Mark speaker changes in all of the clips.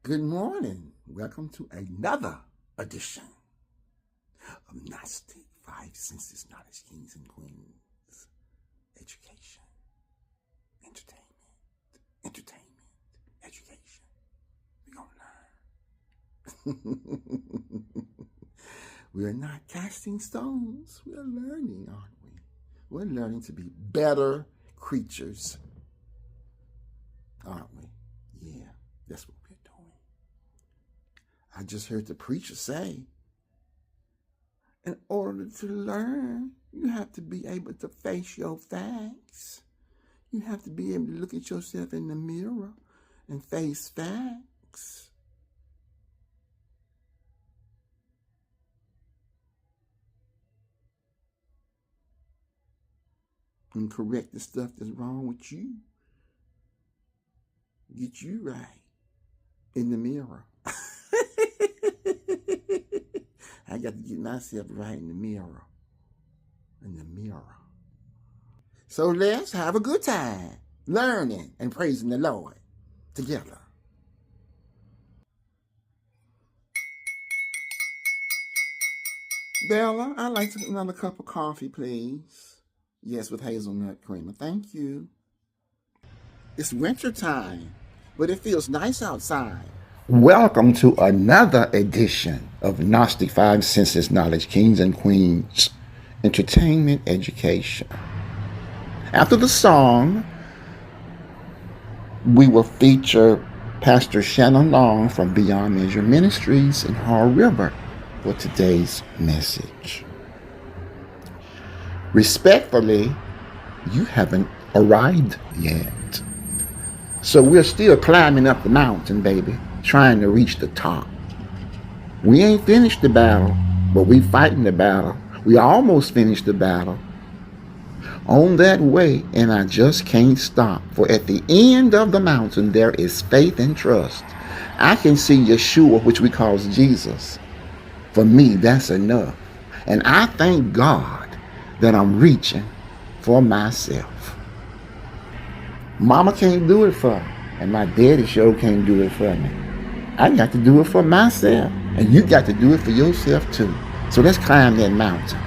Speaker 1: Good morning. Welcome to another edition of Gnostic 5 Senses Knowledge Kings and Queens. Education, entertainment, education. We're going to learn. We're not casting stones. We're learning, aren't we? We're learning to be better creatures, aren't we? Yeah, that's what we're doing. I just heard the preacher say, in order to learn, you have to be able to face your facts. You have to be able to look at yourself in the mirror and face facts. And correct the stuff that's wrong with you. Get you right in the mirror. I got to get myself right in the mirror. So let's have a good time learning and praising the Lord together. Bella, I'd like another cup of coffee, please. Yes, with hazelnut creamer. Thank you. It's winter time, but it feels nice outside. Welcome to another edition of Gnostic 5 Senses Knowledge Kings and Queens Entertainment Education. After the song, we will feature Pastor Shannon Long from Beyond Measure Ministries in Hall River for today's message. Respectfully, you haven't arrived yet. So we're still climbing up the mountain, baby, trying to reach the top. We ain't finished the battle, but we fighting the battle. We almost finished the battle. On that way, and I just can't stop. For at the end of the mountain, there is faith and trust. I can see Yeshua, which we call Jesus. For me, that's enough. And I thank God that I'm reaching for myself. Mama can't do it for me, and my daddy sure can't do it for me. I got to do it for myself, and you got to do it for yourself too. So let's climb that mountain.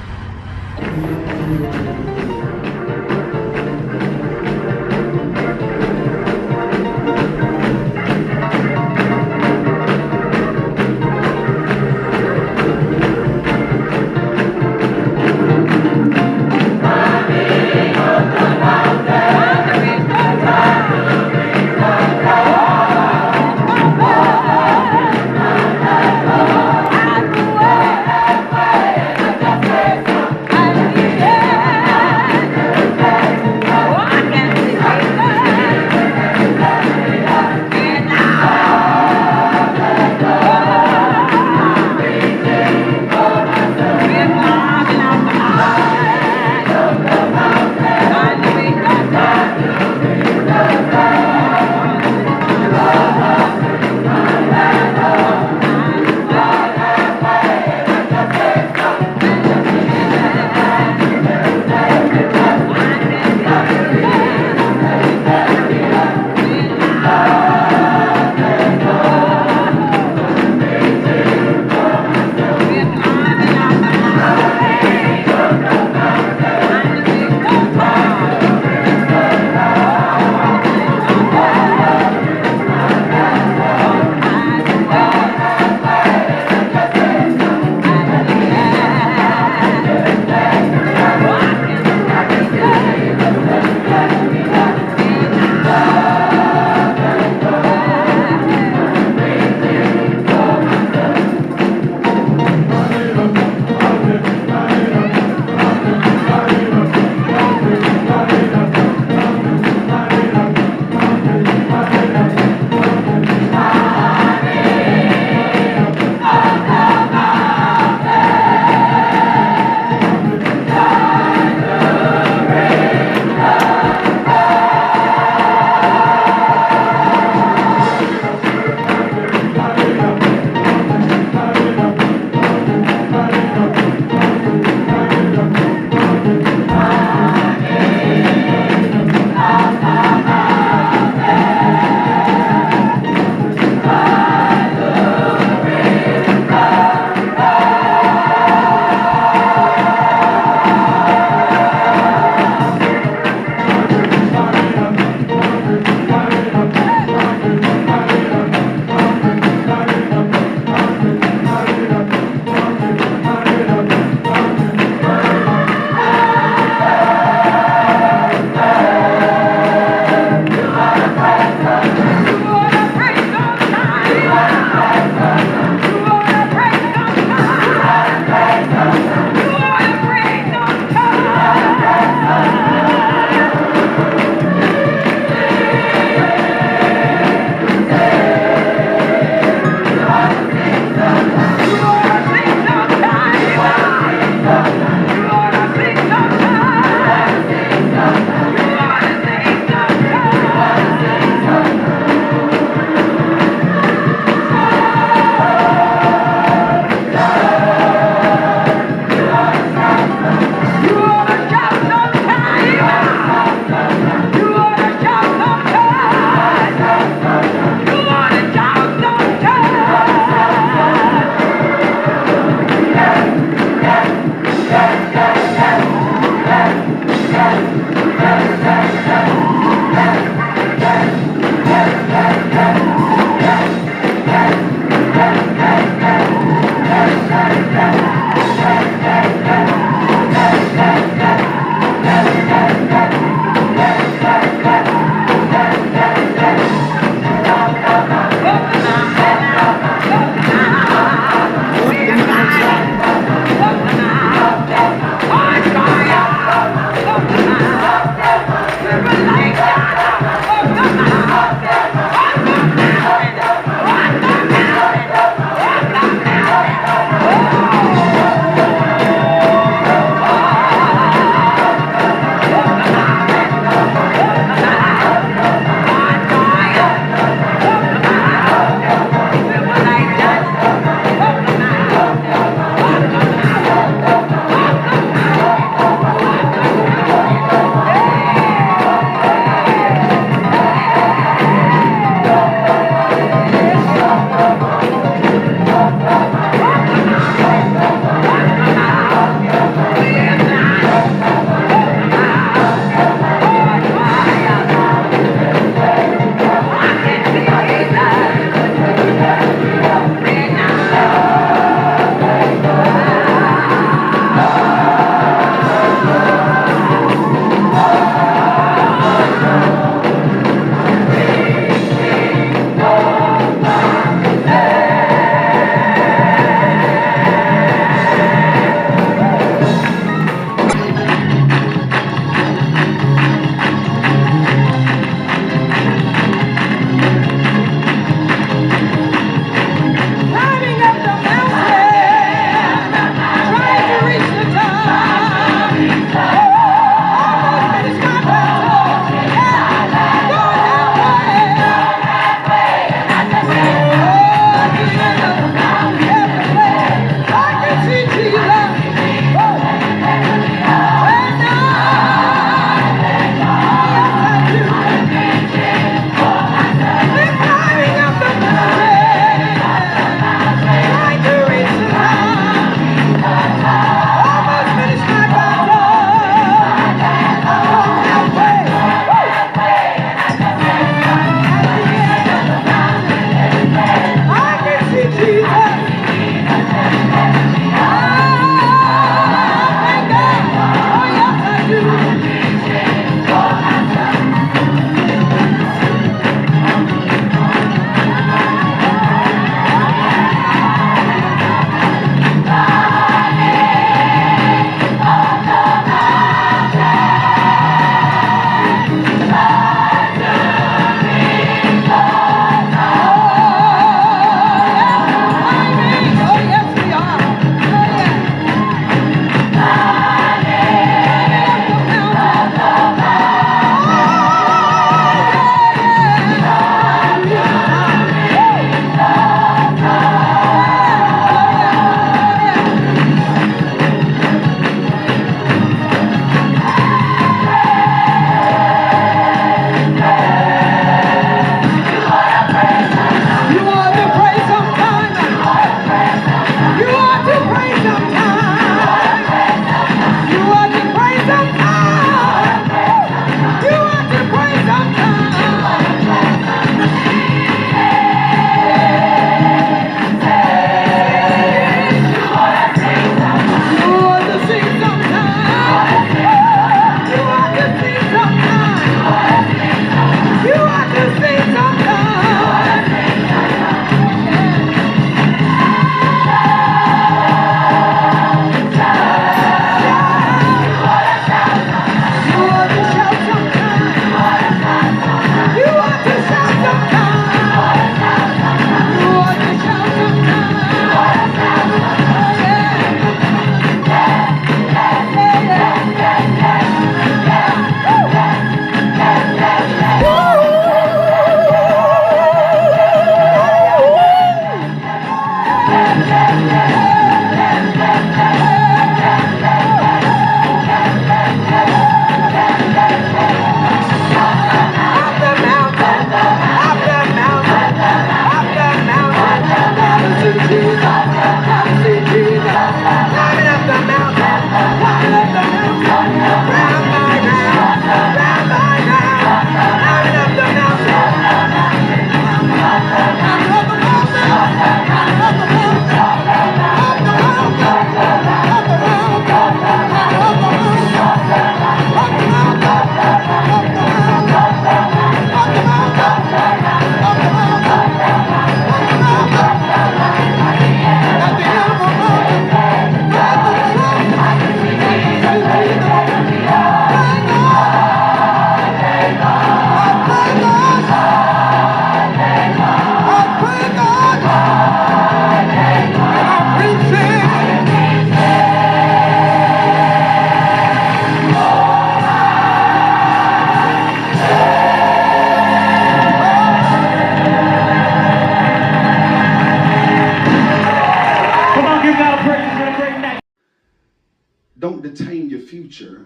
Speaker 2: future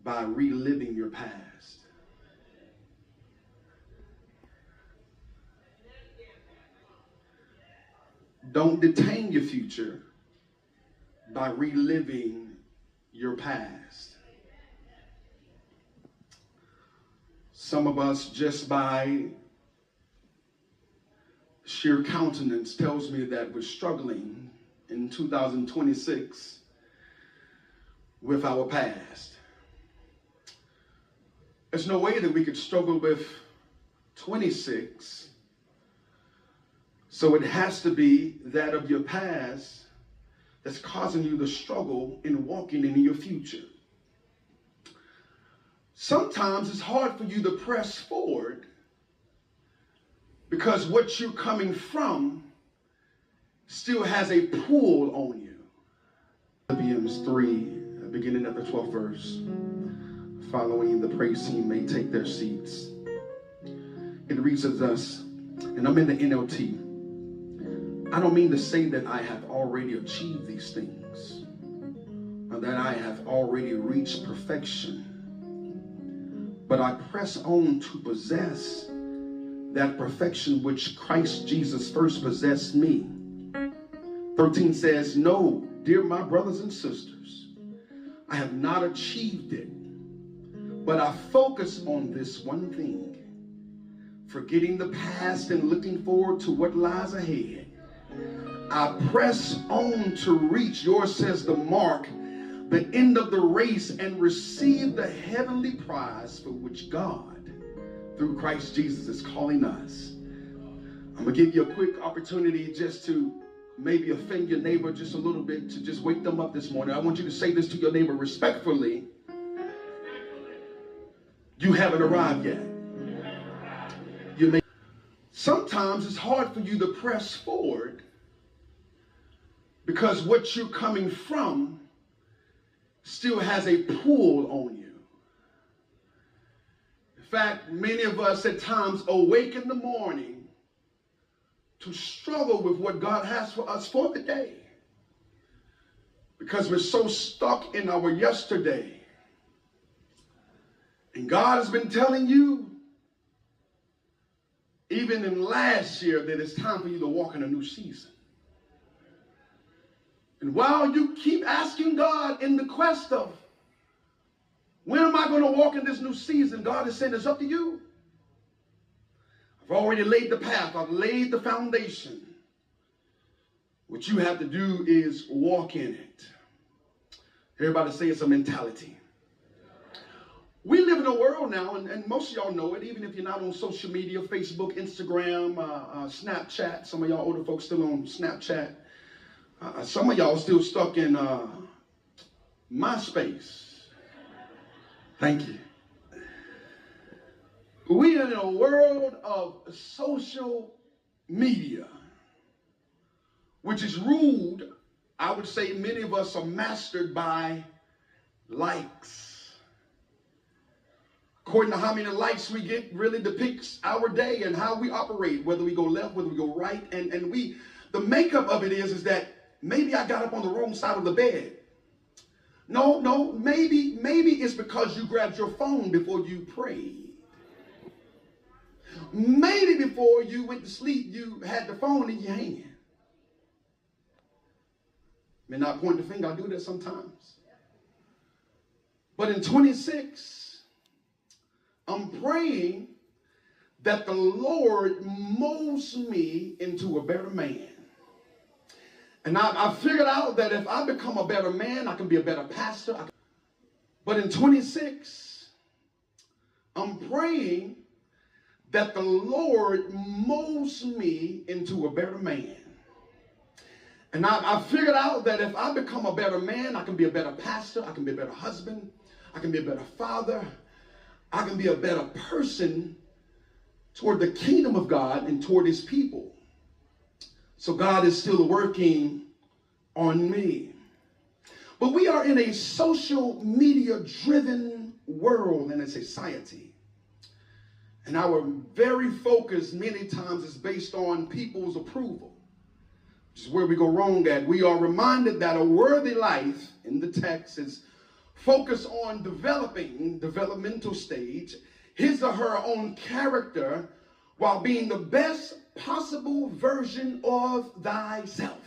Speaker 2: by reliving your past. Don't detain your future by reliving your past. Some of us, just by sheer countenance, tells me that we're struggling in 2026 with our past. There's no way that we could struggle with 26. So it has to be that of your past that's causing you to struggle in walking into your future. Sometimes it's hard for you to press forward because what you're coming from still has a pull on you. Philippians 3, beginning at the 12th verse, following the praise team may take their seats. It reads as thus, and I'm in the NLT. I don't mean to say that I have already achieved these things, or that I have already reached perfection, but I press on to possess that perfection which Christ Jesus first possessed me. 13 says, no, dear my brothers and sisters, I have not achieved it, but I focus on this one thing, forgetting the past and looking forward to what lies ahead. I press on to reach, yours says, the mark, the end of the race, and receive the heavenly prize for which God, through Christ Jesus, is calling us. I'm going to give you a quick opportunity just to maybe offend your neighbor just a little bit, to just wake them up this morning. I want you to say this to your neighbor respectfully. You haven't arrived yet. Sometimes it's hard for you to press forward because what you're coming from still has a pull on you. In fact, many of us at times awake in the morning to struggle with what God has for us for the day, because we're so stuck in our yesterday. And God has been telling you, even in last year, that it's time for you to walk in a new season. And while you keep asking God in the quest of, when am I going to walk in this new season? God is saying, it's up to you. I've already laid the path. I've laid the foundation. What you have to do is walk in it. Everybody say it's a mentality. We live in a world now, and most of y'all know it, even if you're not on social media, Facebook, Instagram, Snapchat. Some of y'all older folks still on Snapchat. Some of y'all still stuck in MySpace. Thank you. We are in a world of social media, which is ruled, I would say many of us are mastered by likes. According to how many likes we get really depicts our day and how we operate, whether we go left, whether we go right. And the makeup of it is that maybe I got up on the wrong side of the bed. No, maybe it's because you grabbed your phone before you prayed. Maybe before you went to sleep, you had the phone in your hand. May not point the finger, I do that sometimes. But in 26, I'm praying that the Lord molds me into a better man. And I figured out that if I become a better man, I can be a better pastor. But in 26, I'm praying that the Lord molds me into a better man. And I figured out that if I become a better man, I can be a better pastor. I can be a better husband. I can be a better father. I can be a better person toward the kingdom of God and toward his people. So God is still working on me. But we are in a social media driven world and a society. And our very focus many times is based on people's approval, which is where we go wrong at. We are reminded that a worthy life in the text is focus on developmental stage, his or her own character while being the best possible version of thyself.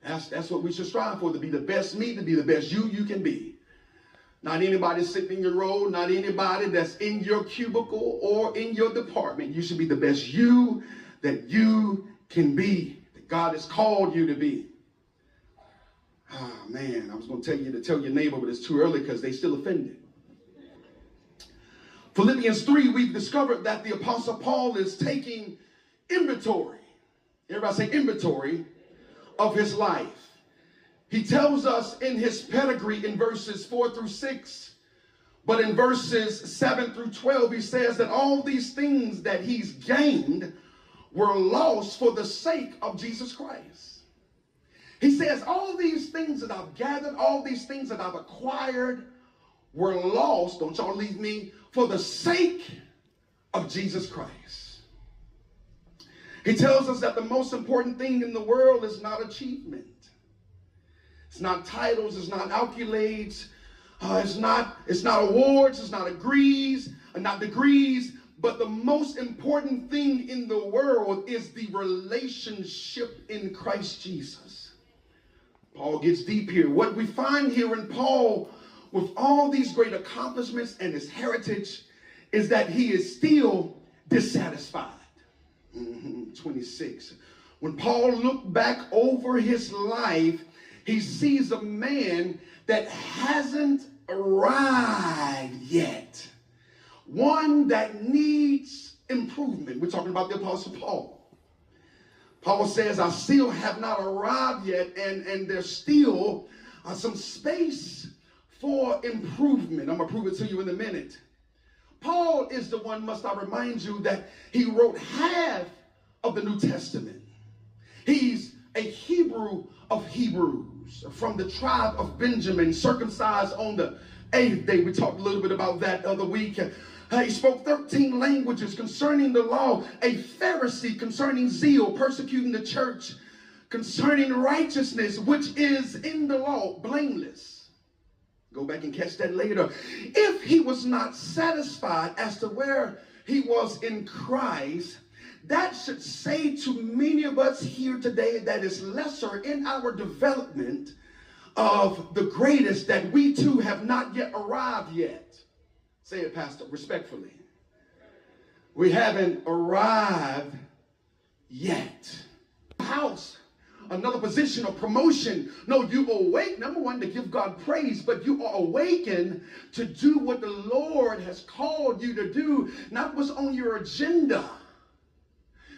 Speaker 2: That's what we should strive for, to be the best me, to be the best you can be. Not anybody sitting in your role, not anybody that's in your cubicle or in your department. You should be the best you that you can be, that God has called you to be. Ah, man, I was going to tell you to tell your neighbor, but it's too early because they still offended. Philippians 3, we've discovered that the Apostle Paul is taking inventory. Everybody say inventory of his life. He tells us in his pedigree in verses 4 through 6, but in verses 7 through 12, he says that all these things that he's gained were lost for the sake of Jesus Christ. He says all these things that I've gathered, all these things that I've acquired were lost, don't y'all leave me, for the sake of Jesus Christ. He tells us that the most important thing in the world is not achievement. It's not titles, it's not accolades, it's not awards, it's not degrees, but the most important thing in the world is the relationship in Christ Jesus. Paul gets deep here. What we find here in Paul, with all these great accomplishments and his heritage, is that he is still dissatisfied. 26. When Paul looked back over his life, he sees a man that hasn't arrived yet. One that needs improvement. We're talking about the Apostle Paul. Paul says, I still have not arrived yet, and there's still some space for improvement. I'm going to prove it to you in a minute. Paul is the one, must I remind you, that he wrote half of the New Testament. He's a Hebrew of Hebrews, from the tribe of Benjamin, circumcised on the 8th day. We talked a little bit about that the other week. He spoke 13 languages concerning the law, a Pharisee concerning zeal, persecuting the church, concerning righteousness, which is in the law, blameless. Go back and catch that later. If he was not satisfied as to where he was in Christ, that should say to many of us here today that is lesser in our development of the greatest, that we too have not yet arrived yet. Say it, Pastor, respectfully. We haven't arrived yet. House. Another position of promotion. No, you awake, number one, to give God praise, but you are awakened to do what the Lord has called you to do, not what's on your agenda,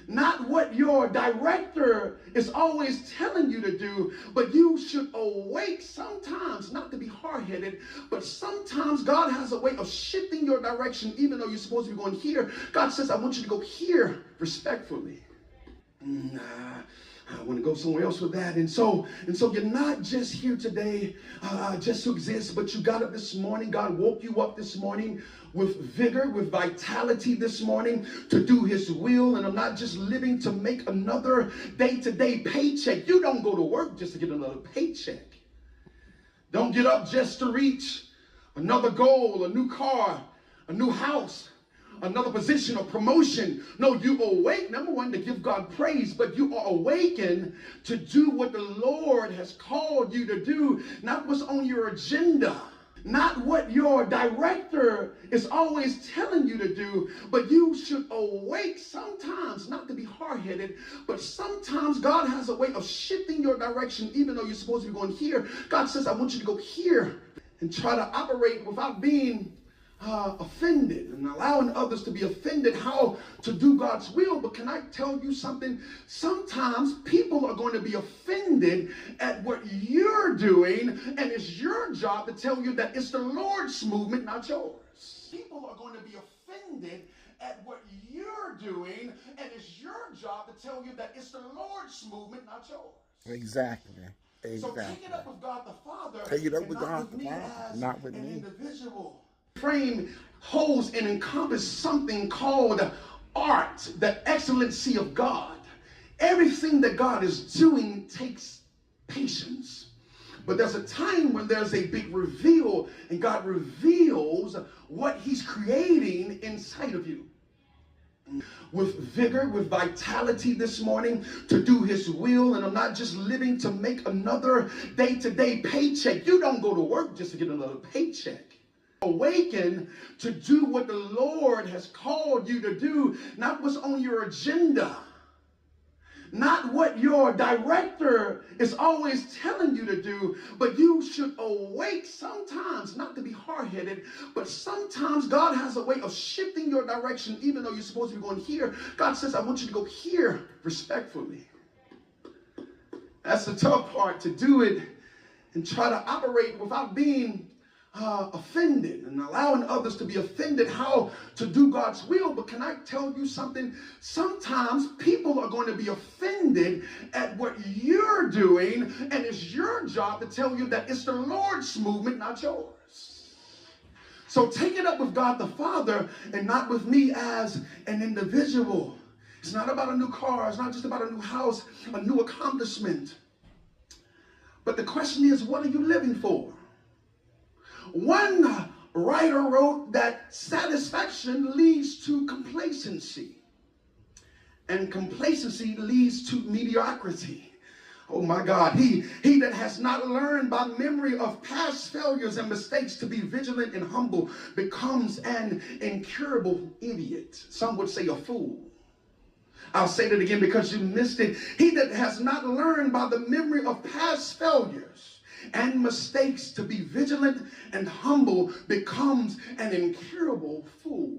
Speaker 2: not what your director is always telling you to do, but you should awake sometimes, not to be hard-headed, but sometimes God has a way of shifting your direction, even though you're supposed to be going here. God says, I want you to go here respectfully. I want to go somewhere else with that. And so you're not just here today just to exist, but you got up this morning. God woke you up this morning with vigor, with vitality this morning to do his will. And I'm not just living to make another day-to-day paycheck. You don't go to work just to get another paycheck. Don't get up just to reach another goal, a new car, a new house, another position of promotion. No, you awake, number one, to give God praise, but you are awakened to do what the Lord has called you to do, not what's on your agenda, not what your director is always telling you to do, but you should awake sometimes, not to be hard-headed, but sometimes God has a way of shifting your direction, even though you're supposed to be going here. God says, I want you to go here and try to operate without being offended and allowing others to be offended, how to do God's will. But can I tell you something? Sometimes people are going to be offended at what you're doing, and it's your job to tell you that it's the Lord's movement, not yours. People are going to be offended at what you're doing, and it's your job to tell you that it's the Lord's movement, not yours.
Speaker 1: Exactly.
Speaker 2: So take it up with God the Father.
Speaker 1: Take it up
Speaker 2: and
Speaker 1: with God the Father, not with
Speaker 2: an
Speaker 1: me.
Speaker 2: individual. Frame holds and encompasses something called art, the excellency of God. Everything that God is doing takes patience. But there's a time when there's a big reveal, and God reveals what he's creating inside of you. With vigor, with vitality this morning to do his will. And I'm not just living to make another day-to-day paycheck. You don't go to work just to get another paycheck. Awaken to do what the Lord has called you to do, not what's on your agenda. Not what your director is always telling you to do, but you should awake sometimes, not to be hard-headed, but sometimes God has a way of shifting your direction, even though you're supposed to be going here. God says, I want you to go here respectfully. That's the tough part, to do it and try to operate without being offended and allowing others to be offended, how to do God's will. But can I tell you something? Sometimes people are going to be offended at what you're doing, and it's your job to tell you that it's the Lord's movement, not yours. So take it up with God the Father and not with me as an individual. It's not about a new car. It's not just about a new house, a new accomplishment. But the question is, what are you living for? One writer wrote that satisfaction leads to complacency, and complacency leads to mediocrity. Oh my God, he that has not learned by memory of past failures and mistakes to be vigilant and humble becomes an incurable idiot. Some would say a fool. I'll say that again because you missed it. He that has not learned by the memory of past failures and mistakes to be vigilant and humble becomes an incurable fool.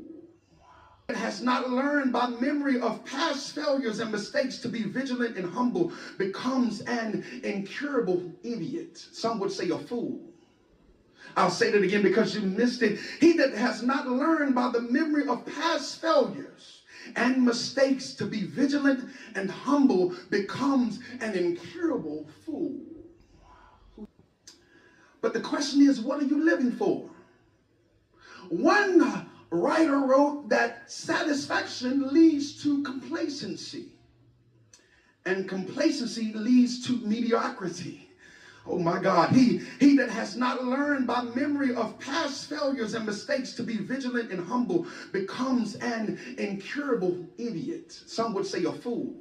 Speaker 2: It has not learned by memory of past failures and mistakes to be vigilant and humble becomes an incurable idiot. Some would say a fool. I'll say that again because you missed it. He that has not learned by the memory of past failures and mistakes to be vigilant and humble becomes an incurable fool. But the question is, what are you living for? One writer wrote that satisfaction leads to complacency, and complacency leads to mediocrity. Oh my God, he that has not learned by memory of past failures and mistakes to be vigilant and humble becomes an incurable idiot. Some would say a fool.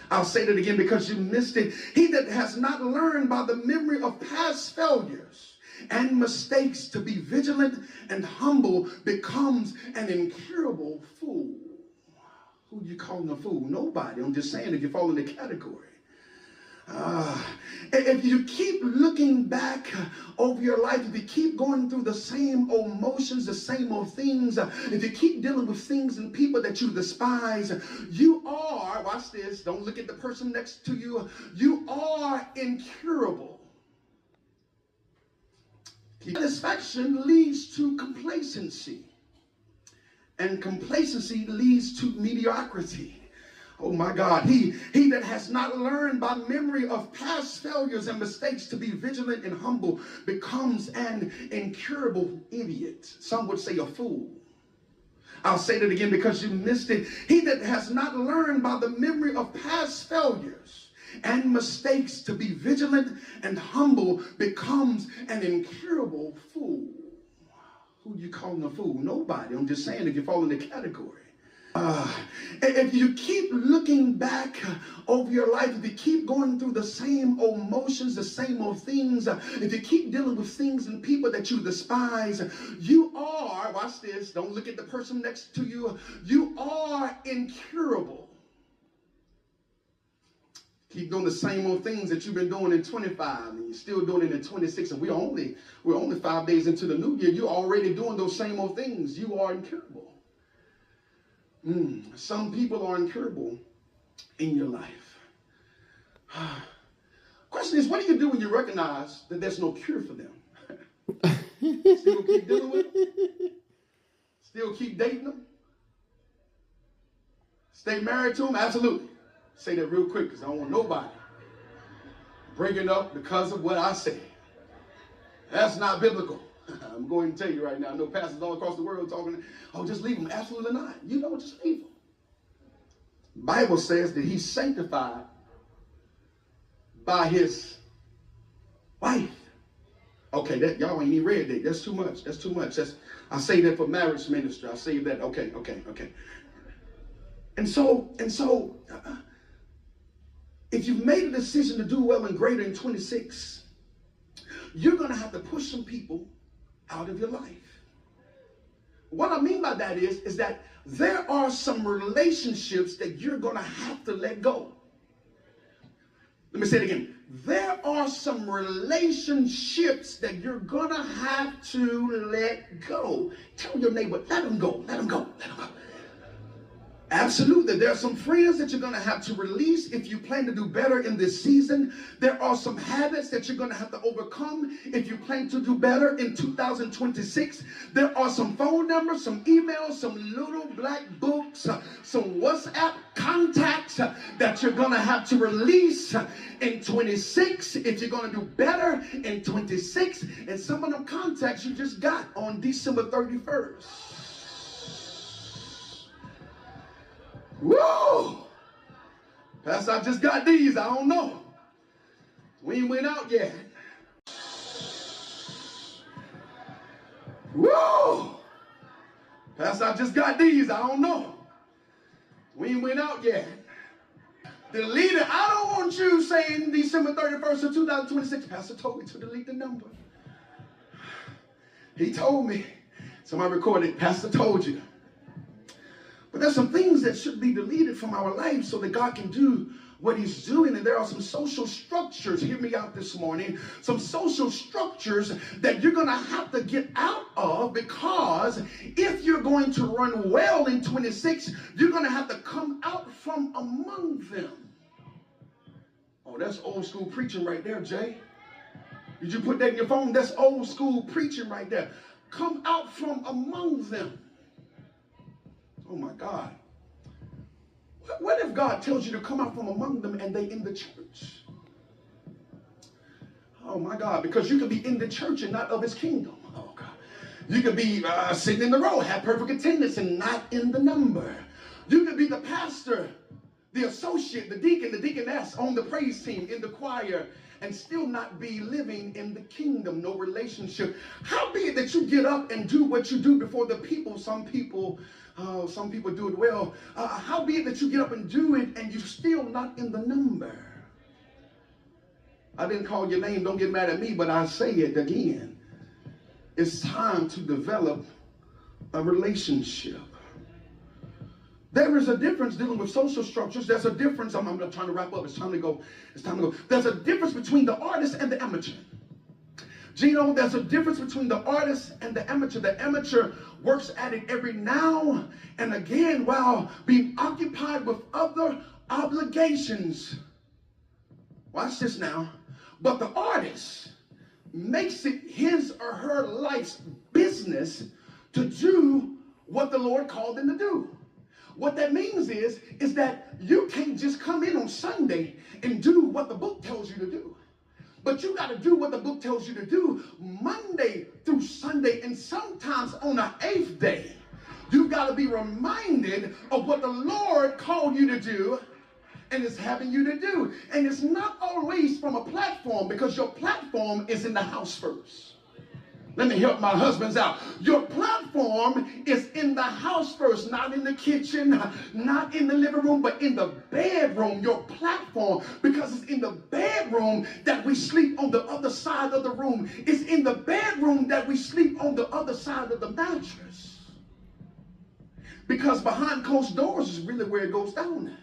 Speaker 2: I'll say that again because you missed it. He that has not learned by the memory of past failures and mistakes to be vigilant and humble becomes an incurable fool. Who you calling a fool? Nobody. I'm just saying if you fall in the category. If you keep looking back over your life, if you keep going through the same old motions, the same old things, if you keep dealing with things and people that you despise, you are, watch this, don't look at the person next to you, you are incurable. Satisfaction leads to complacency, and complacency leads to mediocrity. Oh my God, he that has not learned by memory of past failures and mistakes to be vigilant and humble becomes an incurable idiot. Some would say a fool. I'll say that again because you missed it. He that has not learned by the memory of past failures and mistakes to be vigilant and humble becomes an incurable fool. Who you calling a fool? Nobody. I'm just saying if you fall in the category. If you keep looking back over your life, if you keep going through the same old motions, the same old things, if you keep dealing with things and people that you despise, you are, watch this, don't look at the person next to you, you are incurable. Keep doing the same old things that you've been doing in 25 and you're still doing it in 26, and we're only 5 days into the new year. You're already doing those same old things. You are incurable. Some people are incurable in your life. Question is, what do you do when you recognize that there's no cure for them? Still keep dealing with them? Still keep dating them? Stay married to them? Absolutely. Say that real quick because I don't want nobody breaking up because of what I say. That's not biblical. I'm going to tell you right now, I know pastors all across the world talking, oh, just leave them. Absolutely not. You know, just leave them. The Bible says that he's sanctified by his Wife. Okay, that y'all ain't even read that. That's too much. That's too much. I say that for marriage ministry. I say that. Okay. And so, if you've made a decision to do well and greater in 26, you're going to have to push some people out of your life. What I mean by that is that there are some relationships that you're going to have to let go. Let me say it again. There are some relationships that you're going to have to let go. Tell your neighbor, let them go, let them go, let them go. Absolutely. There are some friends that you're going to have to release if you plan to do better in this season. There are some habits that you're going to have to overcome if you plan to do better in 2026. There are some phone numbers, some emails, some little black books, some WhatsApp contacts that you're going to have to release in 26 if you're going to do better in 26. And some of them contacts you just got on December 31st. Whoa! Pastor, I just got these. I don't know. We ain't went out yet. Whoa! Pastor, I just got these. I don't know. We ain't went out yet. Delete it. I don't want you saying December 31st of 2026. Pastor told me to delete the number. He told me. Somebody recorded. Pastor told you. But there's some things that should be deleted from our life so that God can do what he's doing. And there are some social structures, hear me out this morning, some social structures that you're going to have to get out of, because if you're going to run well in 26, you're going to have to come out from among them. Oh, that's old school preaching right there, Jay. Did you put that in your phone? That's old school preaching right there. Come out from among them. Oh my God. What if God tells you to come out from among them and they in the church? Oh my God, because you could be in the church and not of his kingdom. Oh God. You could be sitting in the row, have perfect attendance and not in the number. You could be the pastor, the associate, the deacon, the deaconess on the praise team, in the choir, and still not be living in the kingdom, no relationship. How be it that you get up and do what you do before the people? Some people do it well. How be it that you get up and do it and you're still not in the number? I didn't call your name, don't get mad at me, but I say it again. It's time to develop a relationship. There is a difference dealing with social structures. There's a difference. I'm trying to wrap up. It's time to go. There's a difference between the artist and the amateur. Gino, there's a difference between the artist and the amateur. The amateur works at it every now and again while being occupied with other obligations. Watch this now. But the artist makes it his or her life's business to do what the Lord called them to do. What that means is that you can't just come in on Sunday and do what the book tells you to do. But you got to do what the book tells you to do Monday through Sunday, and sometimes on an 8th day. You got to be reminded of what the Lord called you to do and is having you to do. And it's not always from a platform, because your platform is in the house first. Let me help my husbands out. Your platform is in the house first, not in the kitchen, not in the living room, but in the bedroom. Your platform, because it's in the bedroom that we sleep on the other side of the room. It's in the bedroom that we sleep on the other side of the mattress. Because behind closed doors is really where it goes down.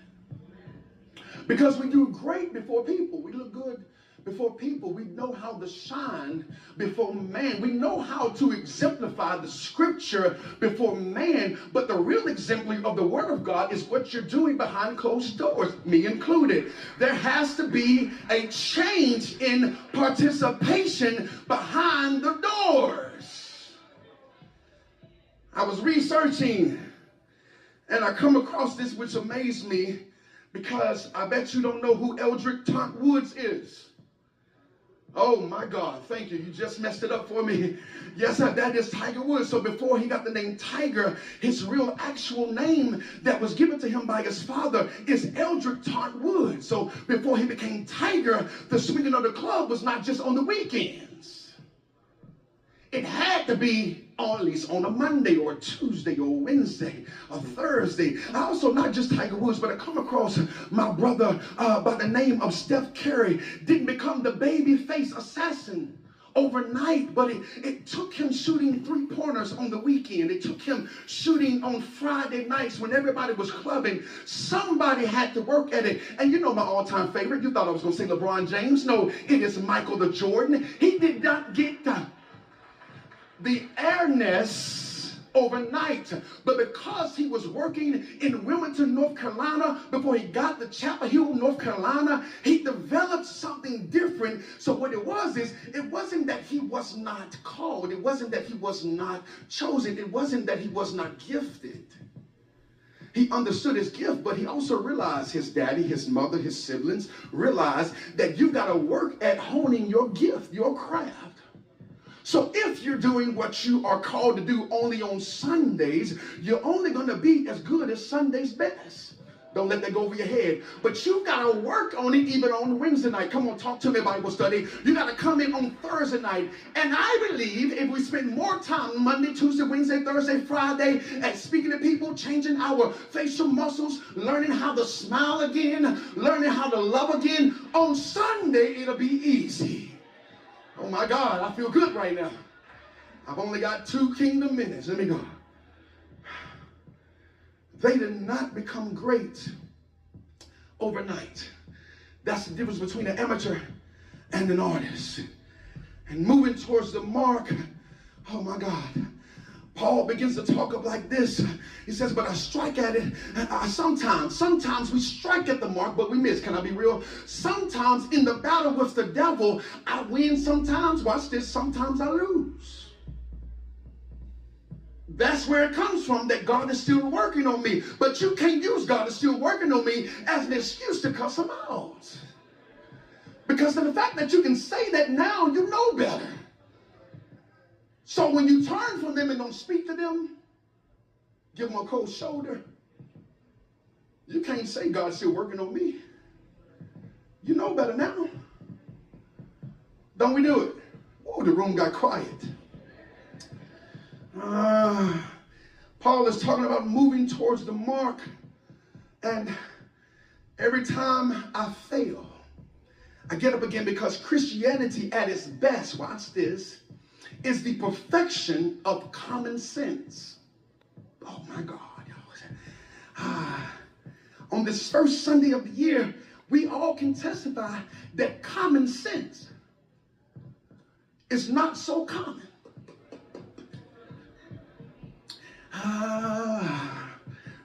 Speaker 2: Because we do great before people. We look good before people. We know how to shine before man. We know how to exemplify the scripture before man. But the real exemplary of the word of God is what you're doing behind closed doors, me included. There has to be a change in participation behind the doors. I was researching and I come across this, which amazed me, because I bet you don't know who Eldrick Woods is. Oh my God, thank you. You just messed it up for me. Yes, sir, that is Tiger Woods. So before he got the name Tiger, his real actual name that was given to him by his father is Eldrick Tart Woods. So before he became Tiger, the swinging of the club was not just on the weekends. It had to be at least on a Monday or a Tuesday or Wednesday or Thursday. I also, not just Tiger Woods, but I come across my brother by the name of Steph Curry. Didn't become the baby face assassin overnight, but it took him shooting three-pointers on the weekend. It took him shooting on Friday nights when everybody was clubbing. Somebody had to work at it. And you know my all-time favorite. You thought I was going to say LeBron James. No, it is Michael the Jordan. He did not get the airness overnight, but because he was working in Wilmington, North Carolina, before he got to Chapel Hill, North Carolina, he developed something different. So what it was is, it wasn't that he was not called, it wasn't that he was not chosen, it wasn't that he was not gifted. He understood his gift, but he also realized his daddy, his mother, his siblings realized that you got to work at honing your gift, your craft. So if you're doing what you are called to do only on Sundays, you're only going to be as good as Sunday's best. Don't let that go over your head. But you got to work on it even on Wednesday night. Come on, talk to me, Bible study. You got to come in on Thursday night. And I believe if we spend more time Monday, Tuesday, Wednesday, Thursday, Friday at speaking to people, changing our facial muscles, learning how to smile again, learning how to love again, on Sunday it'll be easy. Oh my God, I feel good right now. I've only got 2 kingdom minutes. Let me go. They did not become great overnight. That's the difference between an amateur and an artist. And moving towards the mark, oh my God. Paul begins to talk up like this. He says, but I strike at it. Sometimes we strike at the mark, but we miss. Can I be real? Sometimes in the battle with the devil, I win sometimes. Watch this. Sometimes I lose. That's where it comes from, that God is still working on me. But you can't use God is still working on me as an excuse to cuss him out. Because of the fact that you can say that now, you know better. So when you turn from them and don't speak to them, give them a cold shoulder, you can't say God's still working on me. You know better now. Don't we do it? Oh, the room got quiet. Paul is talking about moving towards the mark. And every time I fail, I get up again, because Christianity at its best, watch this, is the perfection of common sense. Oh my God. On this first Sunday of the year, we all can testify that common sense is not so common.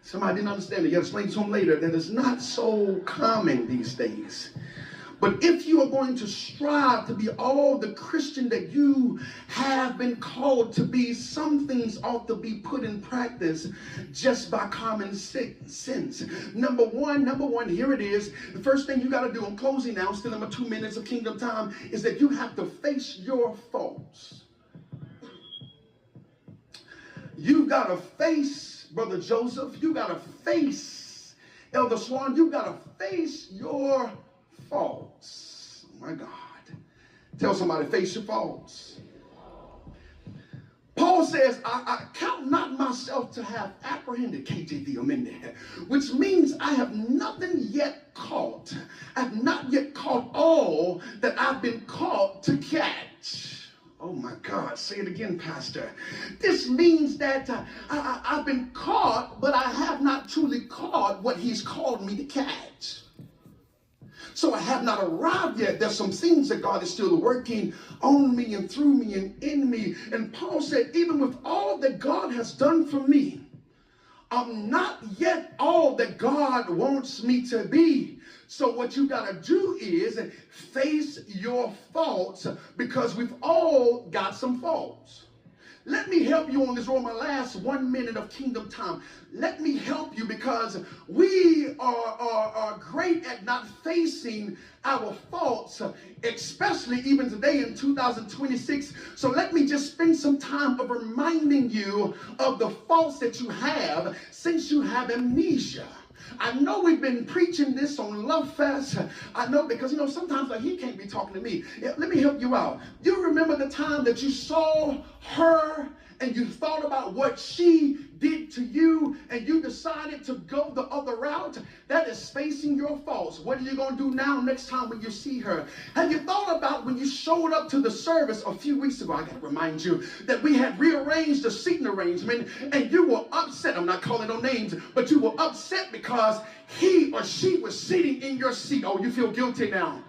Speaker 2: Somebody didn't understand it. You explain to them later that it's not so common these days. But if you are going to strive to be all the Christian that you have been called to be, some things ought to be put in practice just by common sense. Number one, here it is. The first thing you got to do, I'm closing now, still in my 2 minutes of kingdom time, is that you have to face your faults. You got to face, Brother Joseph, you got to face, Elder Swan, you got to face your faults. Oh my God. Tell somebody, face your faults. Paul says, I count not myself to have apprehended, KJV, I'm in there, which means I have nothing yet caught. I have not yet caught all that I've been called to catch. Oh my God, say it again, Pastor. This means that I've been caught, but I have not truly caught what he's called me to catch. So I have not arrived yet. There's some things that God is still working on me and through me and in me. And Paul said, even with all that God has done for me, I'm not yet all that God wants me to be. So what you got to do is face your faults, because we've all got some faults. Let me help you on this road, my last 1 minute of kingdom time. Let me help you because we are great at not facing our faults, especially even today in 2026. So let me just spend some time of reminding you of the faults that you have since you have amnesia. I know we've been preaching this on Love Fest. I know because, sometimes like he can't be talking to me. Yeah, let me help you out. You remember the time that you saw her and you thought about what she did to you and you decided to go the other route? That is facing your faults. What are you going to do now next time when you see her? Have you thought about when you showed up to the service a few weeks ago? I got to remind you that we had rearranged the seating arrangement and you were upset. I'm not calling no names, but you were upset because he or she was sitting in your seat. Oh, you feel guilty now.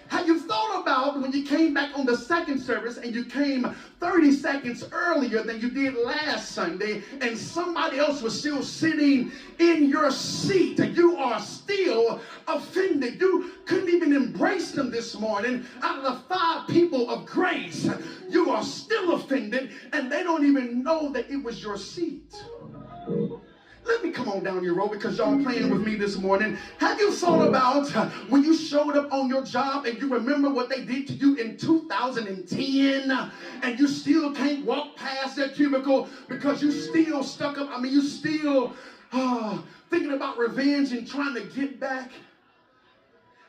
Speaker 2: Have you thought about when you came back on the second service and you came 30 seconds earlier than you did last Sunday and somebody else was still sitting in your seat and you are still offended? You couldn't even embrace them this morning. Out of the 5 people of grace, you are still offended and they don't even know that it was your seat. Let me come on down your road because y'all playing with me this morning. Have you thought about when you showed up on your job and you remember what they did to you in 2010 and you still can't walk past that cubicle because you still stuck up? You still thinking about revenge and trying to get back?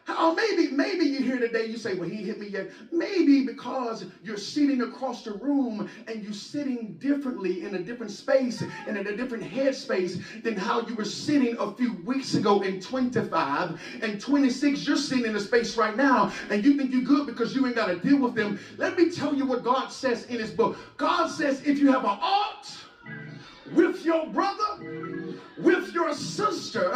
Speaker 2: Or maybe you're here today, you say, well, he hit me yet. Maybe because you're sitting across the room and you're sitting differently in a different space and in a different headspace than how you were sitting a few weeks ago in 25 and 26. You're sitting in a space right now and you think you're good because you ain't got to deal with them. Let me tell you what God says in his book. God says if you have an ought with your brother, with your sister,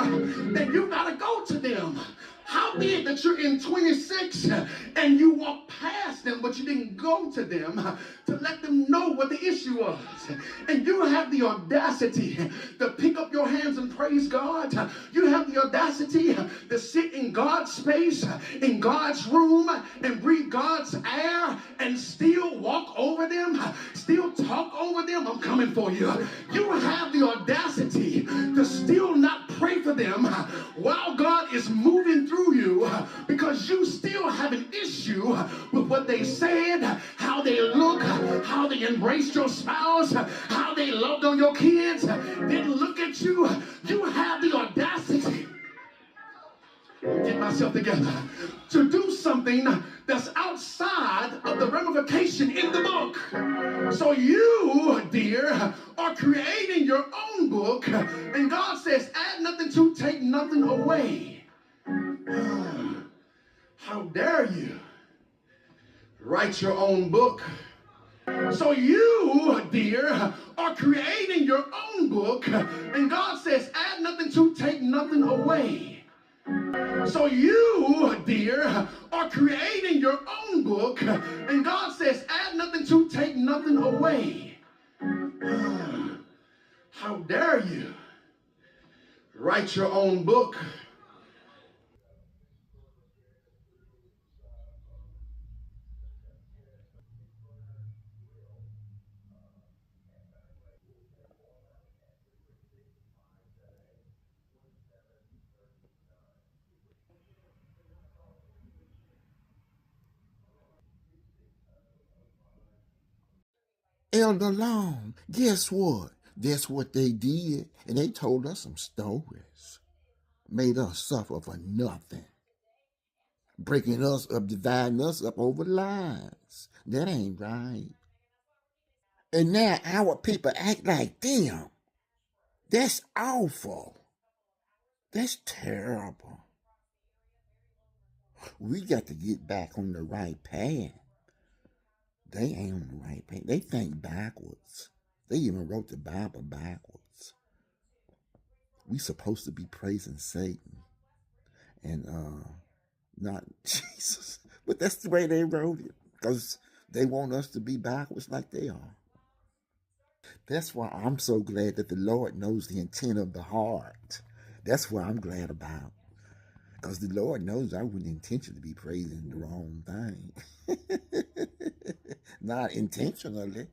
Speaker 2: then you got to go to them. How be it that you're in 26 and you walk past them, but you didn't go to them to let them know what the issue was? And you have the audacity to pick up your hands and praise God. You have the audacity to sit in God's space, in God's room, and breathe God's air and still walk over them, still talk over them. I'm coming for you. You have the audacity to still not pray for them while God is moving through you because you still have an issue with what they said, how they look, how they embraced your spouse, how they loved on your kids, didn't look at you. You have the audacity, get myself together, to do something that's outside of the ramification in the book. So you, dear, are creating your own book, and God says, add nothing to, take nothing away. How dare you write your own book? So you, dear, are creating your own book, and God says, add nothing to, take nothing away. So you, dear, are creating your own book, and God says, add nothing to, take nothing away. How dare you write your own book?
Speaker 1: Elder Long, guess what? That's what they did. And they told us some stories. Made us suffer for nothing. Breaking us up, dividing us up over lies. That ain't right. And now our people act like them. That's awful. That's terrible. We got to get back on the right path. They ain't on the right path. They think backwards. They even wrote the Bible backwards. We supposed to be praising Satan and not Jesus. But that's the way they wrote it, because they want us to be backwards like they are. That's why I'm so glad that the Lord knows the intent of the heart. That's what I'm glad about. Because the Lord knows I wouldn't intentionally be praising the wrong thing. Not intentionally.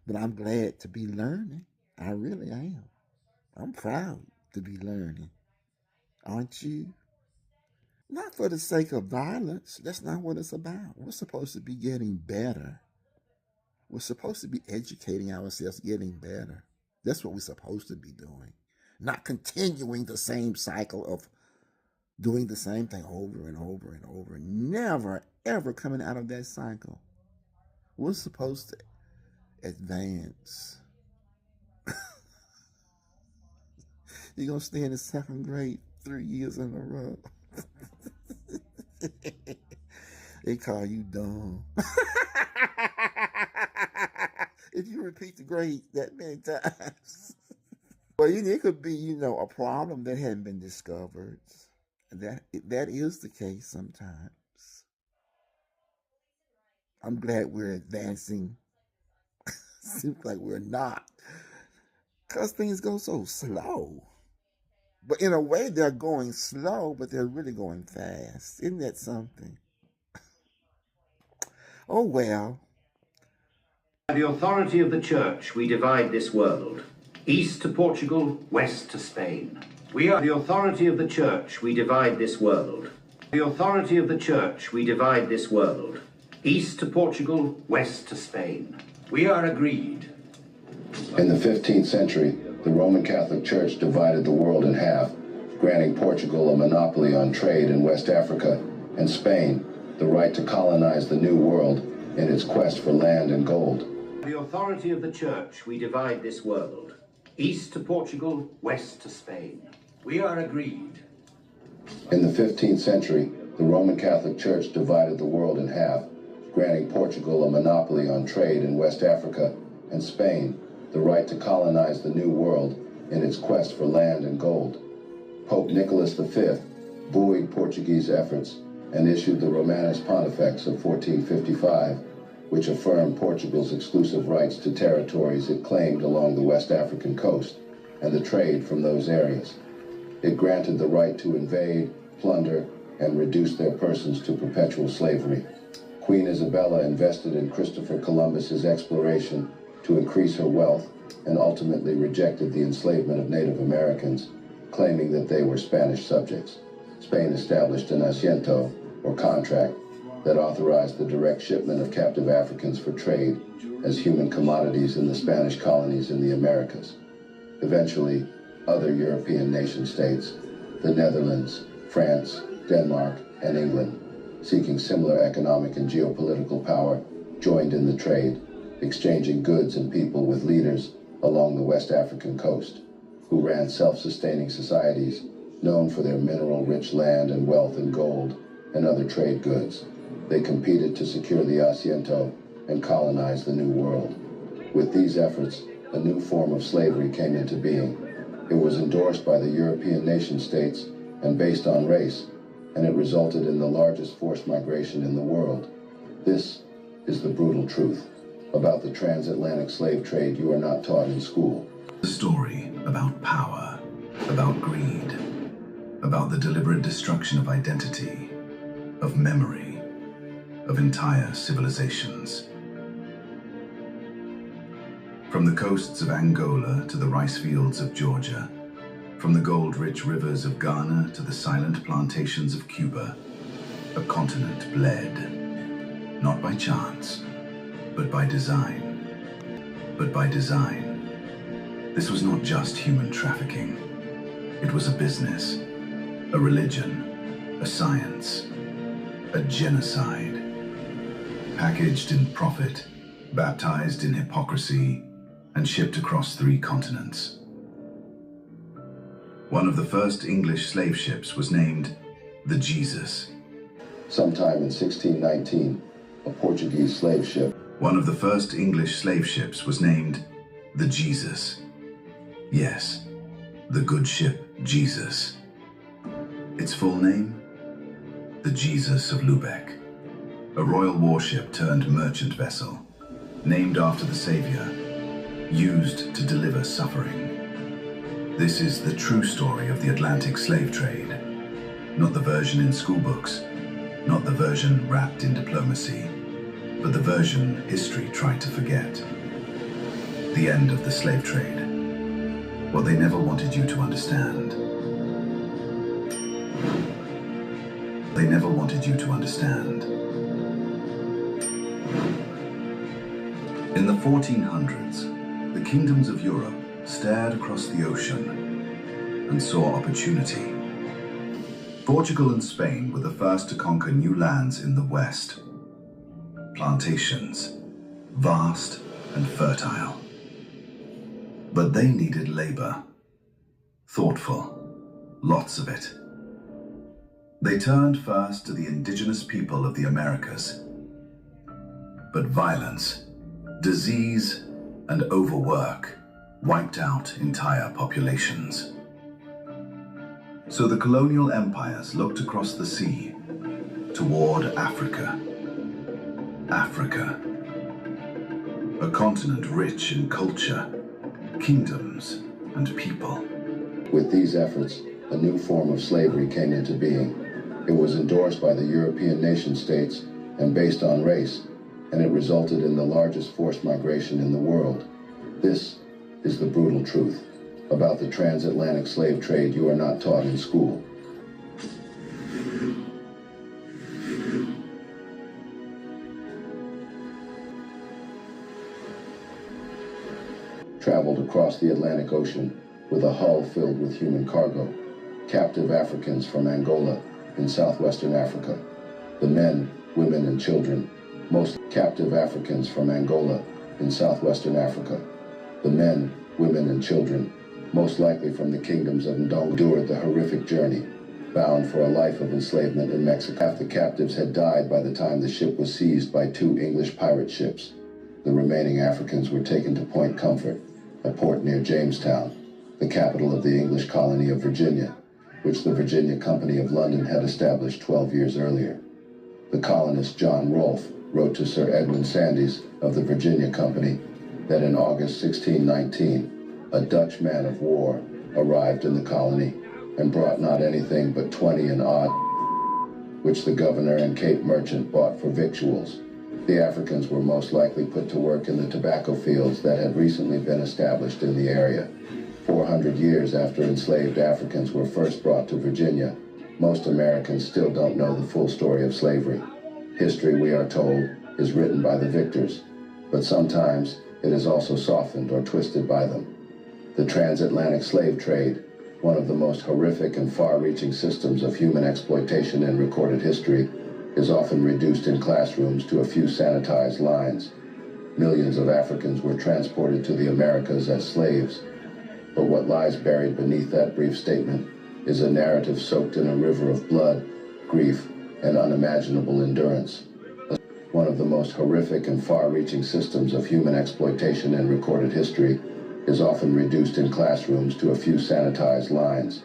Speaker 1: But I'm glad to be learning. I really am. I'm proud to be learning. Aren't you? Not for the sake of violence. That's not what it's about. We're supposed to be getting better. We're supposed to be educating ourselves, getting better. That's what we're supposed to be doing. Not continuing the same cycle of doing the same thing over and over and over. Never, ever coming out of that cycle. We're supposed to advance. You're going to stay in the second grade 3 years in a row. They call you dumb. If you repeat the grade that many times. Well, it could be, a problem that hadn't been discovered. That is the case sometimes. I'm glad we're advancing. Seems like we're not. Because things go so slow. But in a way, they're going slow, but they're really going fast. Isn't that something? Oh, well.
Speaker 3: By the authority of the Church, we divide this world. East to Portugal, west to Spain. We are the authority of the Church, we divide this world. The authority of the Church, we divide this world. East to Portugal, west to Spain. We are agreed.
Speaker 4: In the 15th century, the Roman Catholic Church divided the world in half, granting Portugal a monopoly on trade in West Africa and Spain the right to colonize the New World in its quest for land and gold.
Speaker 3: The authority of the Church, we divide this world. East to Portugal, west to Spain. We are agreed.
Speaker 4: In the 15th century, the Roman Catholic Church divided the world in half, granting Portugal a monopoly on trade in West Africa and Spain the right to colonize the New World in its quest for land and gold. Pope Nicholas V buoyed Portuguese efforts and issued the Romanus Pontifex of 1455, which affirmed Portugal's exclusive rights to territories it claimed along the West African coast and the trade from those areas. It granted the right to invade, plunder, and reduce their persons to perpetual slavery. Queen Isabella invested in Christopher Columbus's exploration to increase her wealth and ultimately rejected the enslavement of Native Americans, claiming that they were Spanish subjects. Spain established an asiento, or contract, that authorized the direct shipment of captive Africans for trade as human commodities in the Spanish colonies in the Americas. Eventually, other European nation-states, the Netherlands, France, Denmark, and England, seeking similar economic and geopolitical power, joined in the trade, exchanging goods and people with leaders along the West African coast, who ran self-sustaining societies known for their mineral-rich land and wealth in gold and other trade goods. They competed to secure the asiento and colonize the New World. With these efforts, a new form of slavery came into being. It was endorsed by the European nation-states and based on race, and it resulted in the largest forced migration in the world. This is the brutal truth about the transatlantic slave trade you are not taught in school.
Speaker 5: A story about power, about greed, about the deliberate destruction of identity, of memory, of entire civilizations. From the coasts of Angola to the rice fields of Georgia, from the gold-rich rivers of Ghana to the silent plantations of Cuba, a continent bled, not by chance, but by design. But by design. This was not just human trafficking. It was a business, a religion, a science, a genocide. Packaged in profit, baptized in hypocrisy, and shipped across 3 continents. One of the first English slave ships was named the Jesus.
Speaker 4: Sometime in 1619, a Portuguese slave ship.
Speaker 5: One of the first English slave ships was named the Jesus. Yes, the good ship Jesus. Its full name? The Jesus of Lubeck, a royal warship turned merchant vessel, named after the Savior, used to deliver suffering. This is the true story of the Atlantic slave trade, not the version in schoolbooks, not the version wrapped in diplomacy, but the version history tried to forget. The end of the slave trade. What they never wanted you to understand. They never wanted you to understand. In the 1400s, the kingdoms of Europe stared across the ocean and saw opportunity. Portugal and Spain were the first to conquer new lands in the West. Plantations, vast and fertile. But they needed labor. Thoughtful, lots of it. They turned first to the indigenous people of the Americas. But violence, disease, and overwork wiped out entire populations. So the colonial empires looked across the sea toward Africa. Africa, a continent rich in culture, kingdoms, and people.
Speaker 4: With these efforts, a new form of slavery came into being. It was endorsed by the European nation-states and based on race, and it resulted in the largest forced migration in the world. This is the brutal truth about the transatlantic slave trade you are not taught in school. Traveled across the Atlantic Ocean with a hull filled with human cargo, captive Africans from Angola in southwestern Africa. The men, women, and children, most captive Africans from Angola in southwestern Africa. The men, women, and children, most likely from the kingdoms of Ndongo, endured the horrific journey, bound for a life of enslavement in Mexico. Half the captives had died by the time the ship was seized by 2 English pirate ships. The remaining Africans were taken to Point Comfort, a port near Jamestown, the capital of the English colony of Virginia, which the Virginia Company of London had established 12 years earlier. The colonist John Rolfe wrote to Sir Edwin Sandys of the Virginia Company that in August 1619, a Dutch man of war arrived in the colony and brought not anything but 20 and odd, which the governor and Cape merchant bought for victuals. The Africans were most likely put to work in the tobacco fields that had recently been established in the area. 400 years after enslaved Africans were first brought to Virginia, most Americans still don't know the full story of slavery. History, we are told, is written by the victors, but sometimes it is also softened or twisted by them. The transatlantic slave trade, one of the most horrific and far-reaching systems of human exploitation in recorded history, is often reduced in classrooms to a few sanitized lines. Millions of Africans were transported to the Americas as slaves. But what lies buried beneath that brief statement is a narrative soaked in a river of blood, grief, and unimaginable endurance. One of the most horrific and far-reaching systems of human exploitation in recorded history is often reduced in classrooms to a few sanitized lines.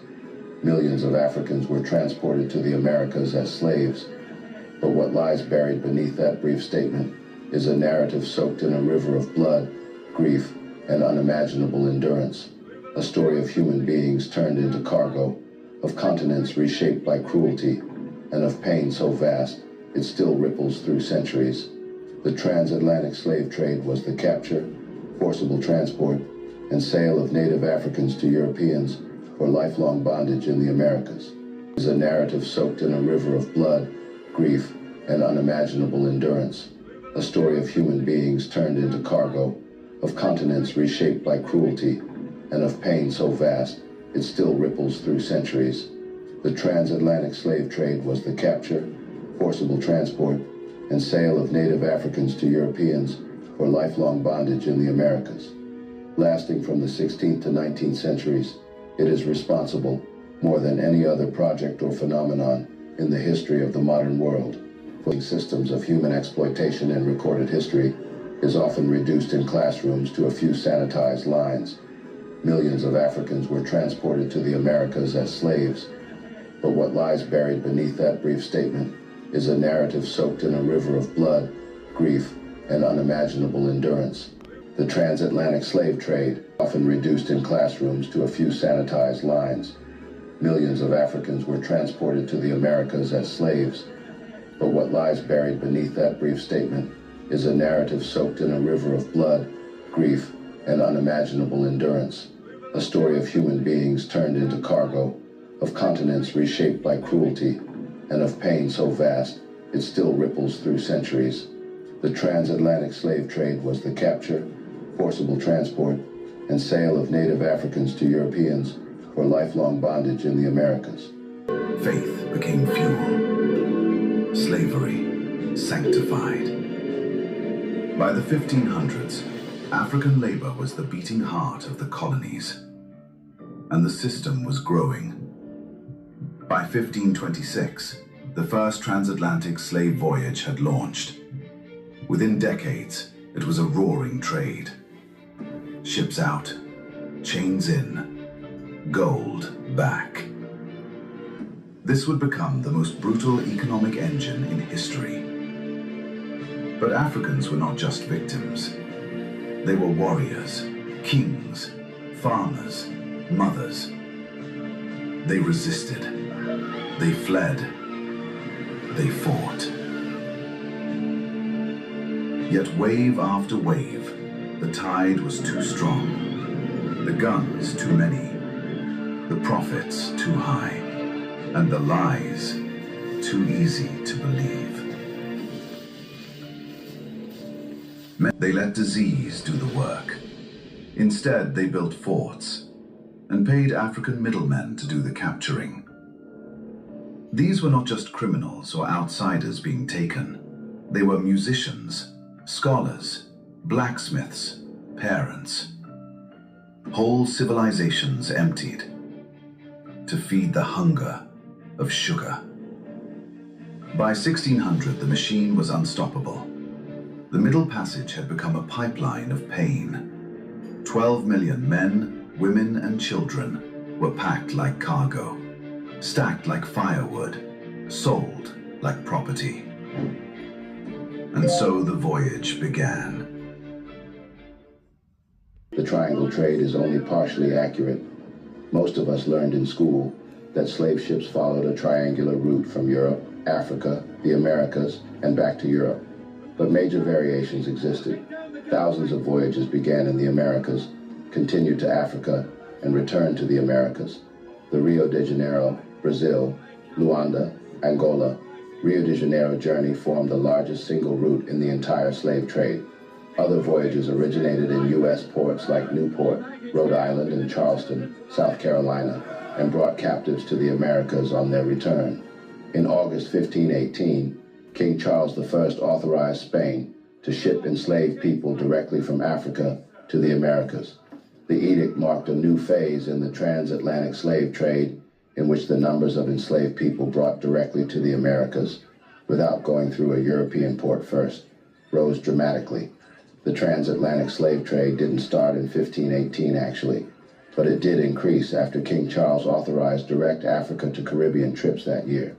Speaker 4: Millions of Africans were transported to the Americas as slaves. But what lies buried beneath that brief statement is a narrative soaked in a river of blood, grief, and unimaginable endurance. A story of human beings turned into cargo, of continents reshaped by cruelty, and of pain so vast it still ripples through centuries. The transatlantic slave trade was the capture, forcible transport, and sale of native Africans to Europeans for lifelong bondage in the Americas. It is a narrative soaked in a river of blood, grief, and unimaginable endurance. A story of human beings turned into cargo, of continents reshaped by cruelty, and of pain so vast it still ripples through centuries. The transatlantic slave trade was the capture, forcible transport, and sale of native Africans to Europeans for lifelong bondage in the Americas. Lasting from the 16th to 19th centuries, it is responsible, more than any other project or phenomenon in the history of the modern world, for systems of human exploitation in recorded history is often reduced in classrooms to a few sanitized lines. Millions of Africans were transported to the Americas as slaves. But what lies buried beneath that brief statement is a narrative soaked in a river of blood, grief, and unimaginable endurance. The transatlantic slave trade, often reduced in classrooms to a few sanitized lines. Millions of Africans were transported to the Americas as slaves. But what lies buried beneath that brief statement is a narrative soaked in a river of blood, grief, and unimaginable endurance, a story of human beings turned into cargo, of continents reshaped by cruelty, and of pain so vast it still ripples through centuries. The transatlantic slave trade was the capture, forcible transport, and sale of native Africans to Europeans for lifelong bondage in the Americas.
Speaker 5: Faith became fuel. Slavery sanctified. By the 1500s, African labor was the beating heart of the colonies, and the system was growing. By 1526, the first transatlantic slave voyage had launched. Within decades, it was a roaring trade. Ships out, chains in, gold back. This would become the most brutal economic engine in history. But Africans were not just victims. They were warriors, kings, farmers, mothers. They resisted. They fled. They fought. Yet wave after wave, the tide was too strong, the guns too many, the profits too high, and the lies too easy to believe. They let disease do the work. Instead, they built forts and paid African middlemen to do the capturing. These were not just criminals or outsiders being taken. They were musicians, scholars, blacksmiths, parents. Whole civilizations emptied to feed the hunger of sugar. By 1600, the machine was unstoppable. The Middle Passage had become a pipeline of pain. 12 million men, women, and children were packed like cargo, stacked like firewood, sold like property. And so the voyage began.
Speaker 4: The triangle trade is only partially accurate. Most of us learned in school that slave ships followed a triangular route from Europe, Africa, the Americas, and back to Europe. But major variations existed. Thousands of voyages began in the Americas, continued to Africa, and returned to the Americas. The Rio de Janeiro, Brazil, Luanda, Angola, Rio de Janeiro journey formed the largest single route in the entire slave trade. Other voyages originated in U.S. ports like Newport, Rhode Island, and Charleston, South Carolina, and brought captives to the Americas on their return. In August 1518, King Charles I authorized Spain to ship enslaved people directly from Africa to the Americas. The edict marked a new phase in the transatlantic slave trade, in which the numbers of enslaved people brought directly to the Americas, without going through a European port first, rose dramatically. The transatlantic slave trade didn't start in 1518, actually, but it did increase after King Charles authorized direct Africa to Caribbean trips that year.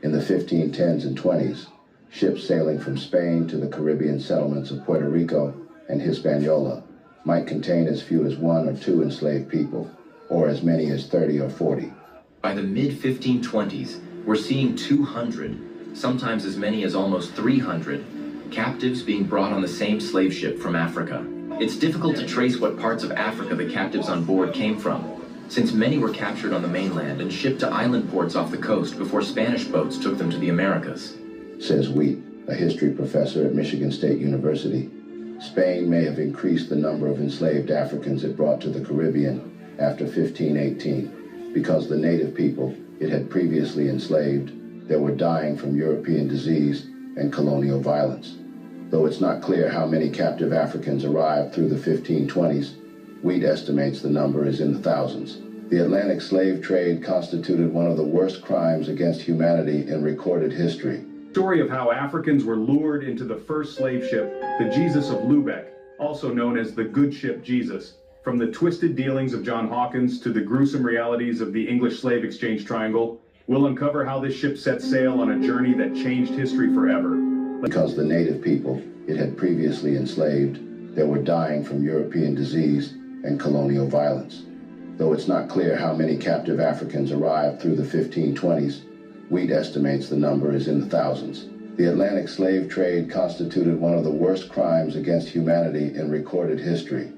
Speaker 4: In the 1510s and 20s, ships sailing from Spain to the Caribbean settlements of Puerto Rico and Hispaniola might contain as few as 1 or 2 enslaved people, or as many as 30 or 40.
Speaker 6: By the mid-1520s, we're seeing 200, sometimes as many as almost 300, captives being brought on the same slave ship from Africa. It's difficult to trace what parts of Africa the captives on board came from, since many were captured on the mainland and shipped to island ports off the coast before Spanish boats took them to the Americas.
Speaker 4: Says Wheat, a history professor at Michigan State University. Spain may have increased the number of enslaved Africans it brought to the Caribbean after 1518, because the native people it had previously enslaved that were dying from European disease and colonial violence. Though it's not clear how many captive Africans arrived through the 1520s, Wheat estimates the number is in the thousands. The Atlantic slave trade constituted one of the worst crimes against humanity in recorded history.
Speaker 7: Story of how Africans were lured into the first slave ship, the Jesus of Lubeck, also known as the Good Ship Jesus. From the twisted dealings of John Hawkins to the gruesome realities of the English slave exchange triangle, we'll uncover how this ship set sail on a journey that changed history forever.
Speaker 4: Because the native people it had previously enslaved that were dying from European disease and colonial violence. Though it's not clear how many captive Africans arrived through the 1520s, Wheat estimates the number is in the thousands. The Atlantic slave trade constituted one of the worst crimes against humanity in recorded history.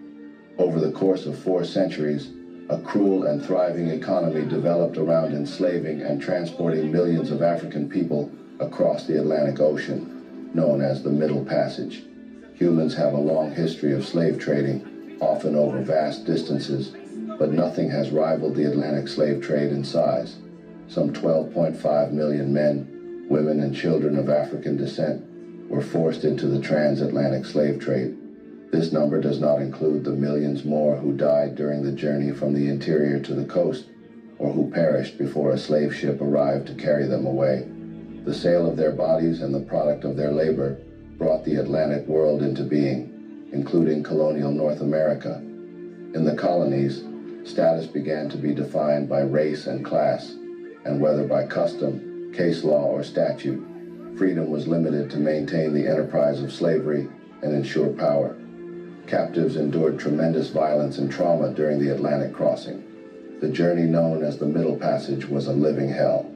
Speaker 4: Over the course of 4 centuries, a cruel and thriving economy developed around enslaving and transporting millions of African people across the Atlantic Ocean, known as the Middle Passage. Humans have a long history of slave trading, often over vast distances, but nothing has rivaled the Atlantic slave trade in size. Some 12.5 million men, women, and children of African descent were forced into the transatlantic slave trade. This number does not include the millions more who died during the journey from the interior to the coast, or who perished before a slave ship arrived to carry them away. The sale of their bodies and the product of their labor brought the Atlantic world into being, including colonial North America. In the colonies, status began to be defined by race and class, and whether by custom, case law, or statute, freedom was limited to maintain the enterprise of slavery and ensure power. Captives endured tremendous violence and trauma during the Atlantic crossing. The journey known as the Middle Passage was a living hell.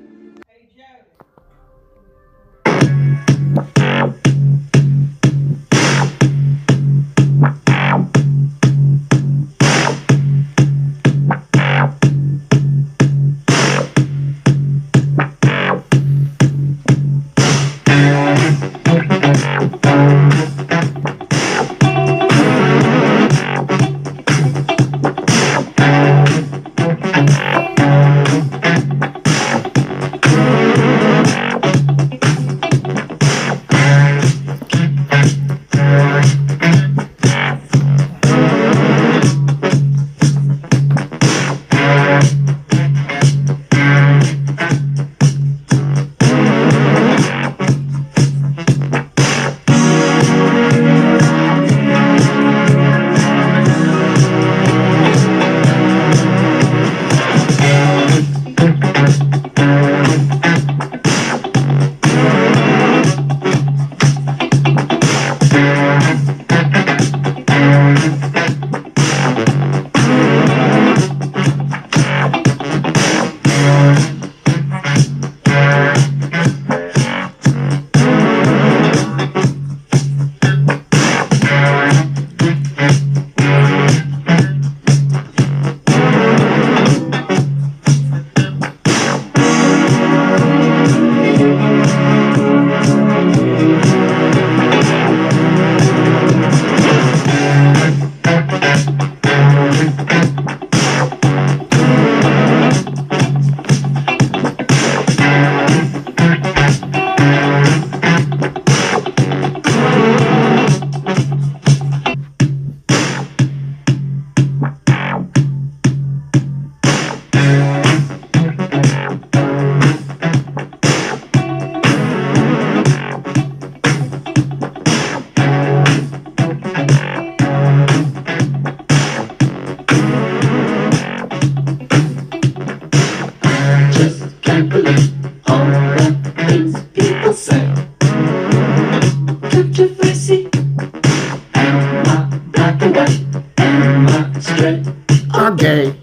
Speaker 1: Gay.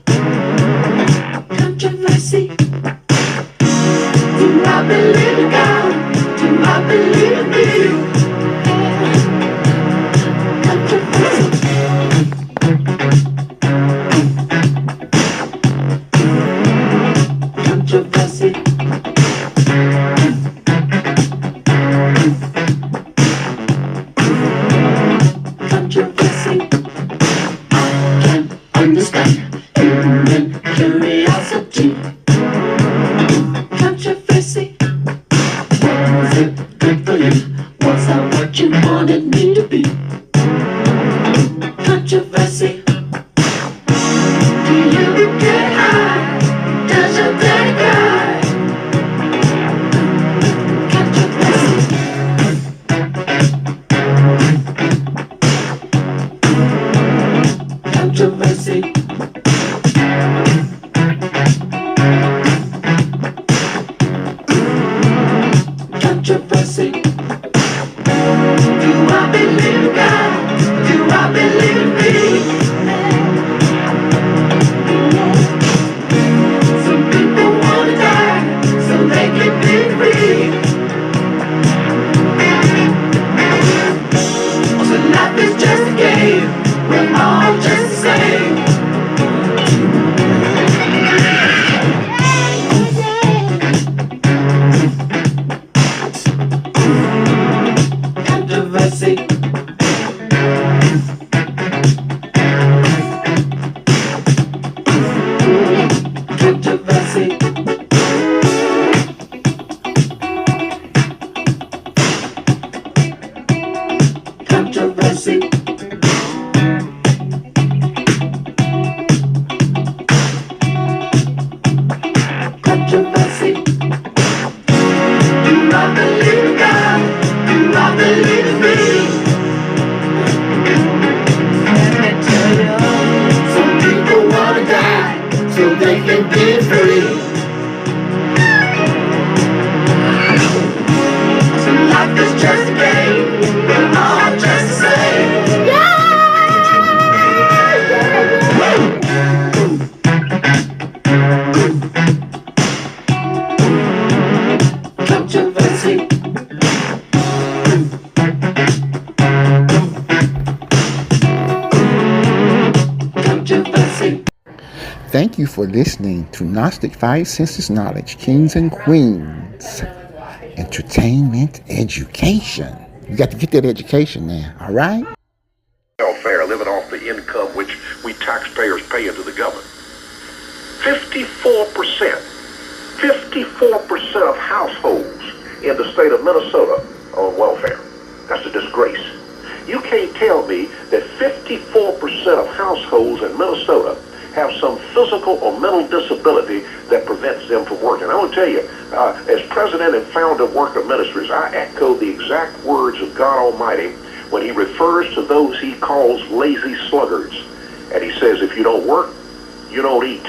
Speaker 8: Controversy. Do I believe in God? Do I believe in me? Controversy. Controversy. I can understand human curiosity. Controversy. Was it good for you? Was I what you wanted me to be? Controversy. Do you get high? Does your daddy cry? Controversy. Controversy. Controversy. Do I believe in God? Do I believe in me? Some people wanna die so they can be free. So life is just a game, we're all just the same. Controversy. Controversy. Do I believe in God? Do I believe in me? Let me tell you, some people wanna die so they can be free. So life is just a game, we're all just the same. Controversy. Controversy.
Speaker 1: Thank you for listening to Gnostic5sensesKnowledge Kings and Queens. Entertainment education. You got to get that education now, all right?
Speaker 9: Welfare, living off the income which we taxpayers pay into the government. 54% of households in the state of Minnesota are on welfare. That's a disgrace. You can't tell me that 54% of households in Minnesota have some physical or mental disability that prevents them from working. I want to tell you, as president and founder of Worker Ministries, I echo the exact words of God Almighty when he refers to those he calls lazy sluggards. And he says, if you don't work, you don't eat.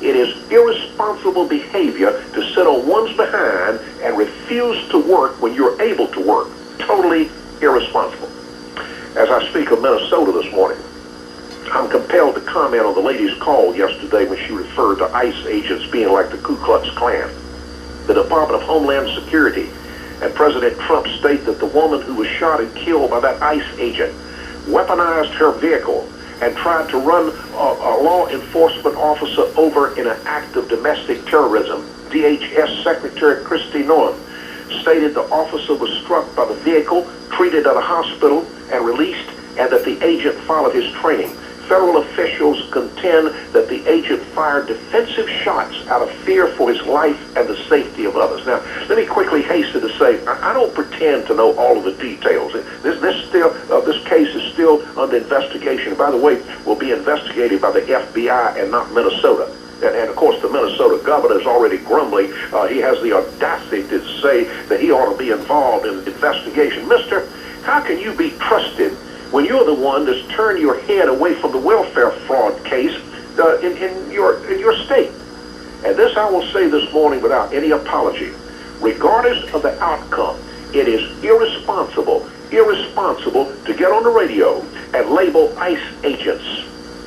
Speaker 9: It is irresponsible behavior to sit on one's behind and refuse to work when you're able to work. Totally irresponsible. As I speak of Minnesota this morning, I'm compelled to comment on the lady's call yesterday when she referred to ICE agents being like the Ku Klux Klan. The Department of Homeland Security and President Trump state that the woman who was shot and killed by that ICE agent weaponized her vehicle and tried to run a law enforcement officer over in an act of domestic terrorism. DHS Secretary Kristi Noem stated the officer was struck by the vehicle, treated at a hospital, and released, and that the agent followed his training. Federal officials contend that the agent fired defensive shots out of fear for his life and the safety of others. Now, let me quickly hasten to say, I don't pretend to know all of the details. This case is still under investigation. By the way, will be investigated by the FBI and not Minnesota. And of course, the Minnesota governor is already grumbling. He has the audacity to say that he ought to be involved in the investigation. Mister, how can you be trusted when you're the one that's turned your head away from the welfare fraud case in your state? And this I will say this morning without any apology. Regardless of the outcome, it is irresponsible to get on the radio and label ICE agents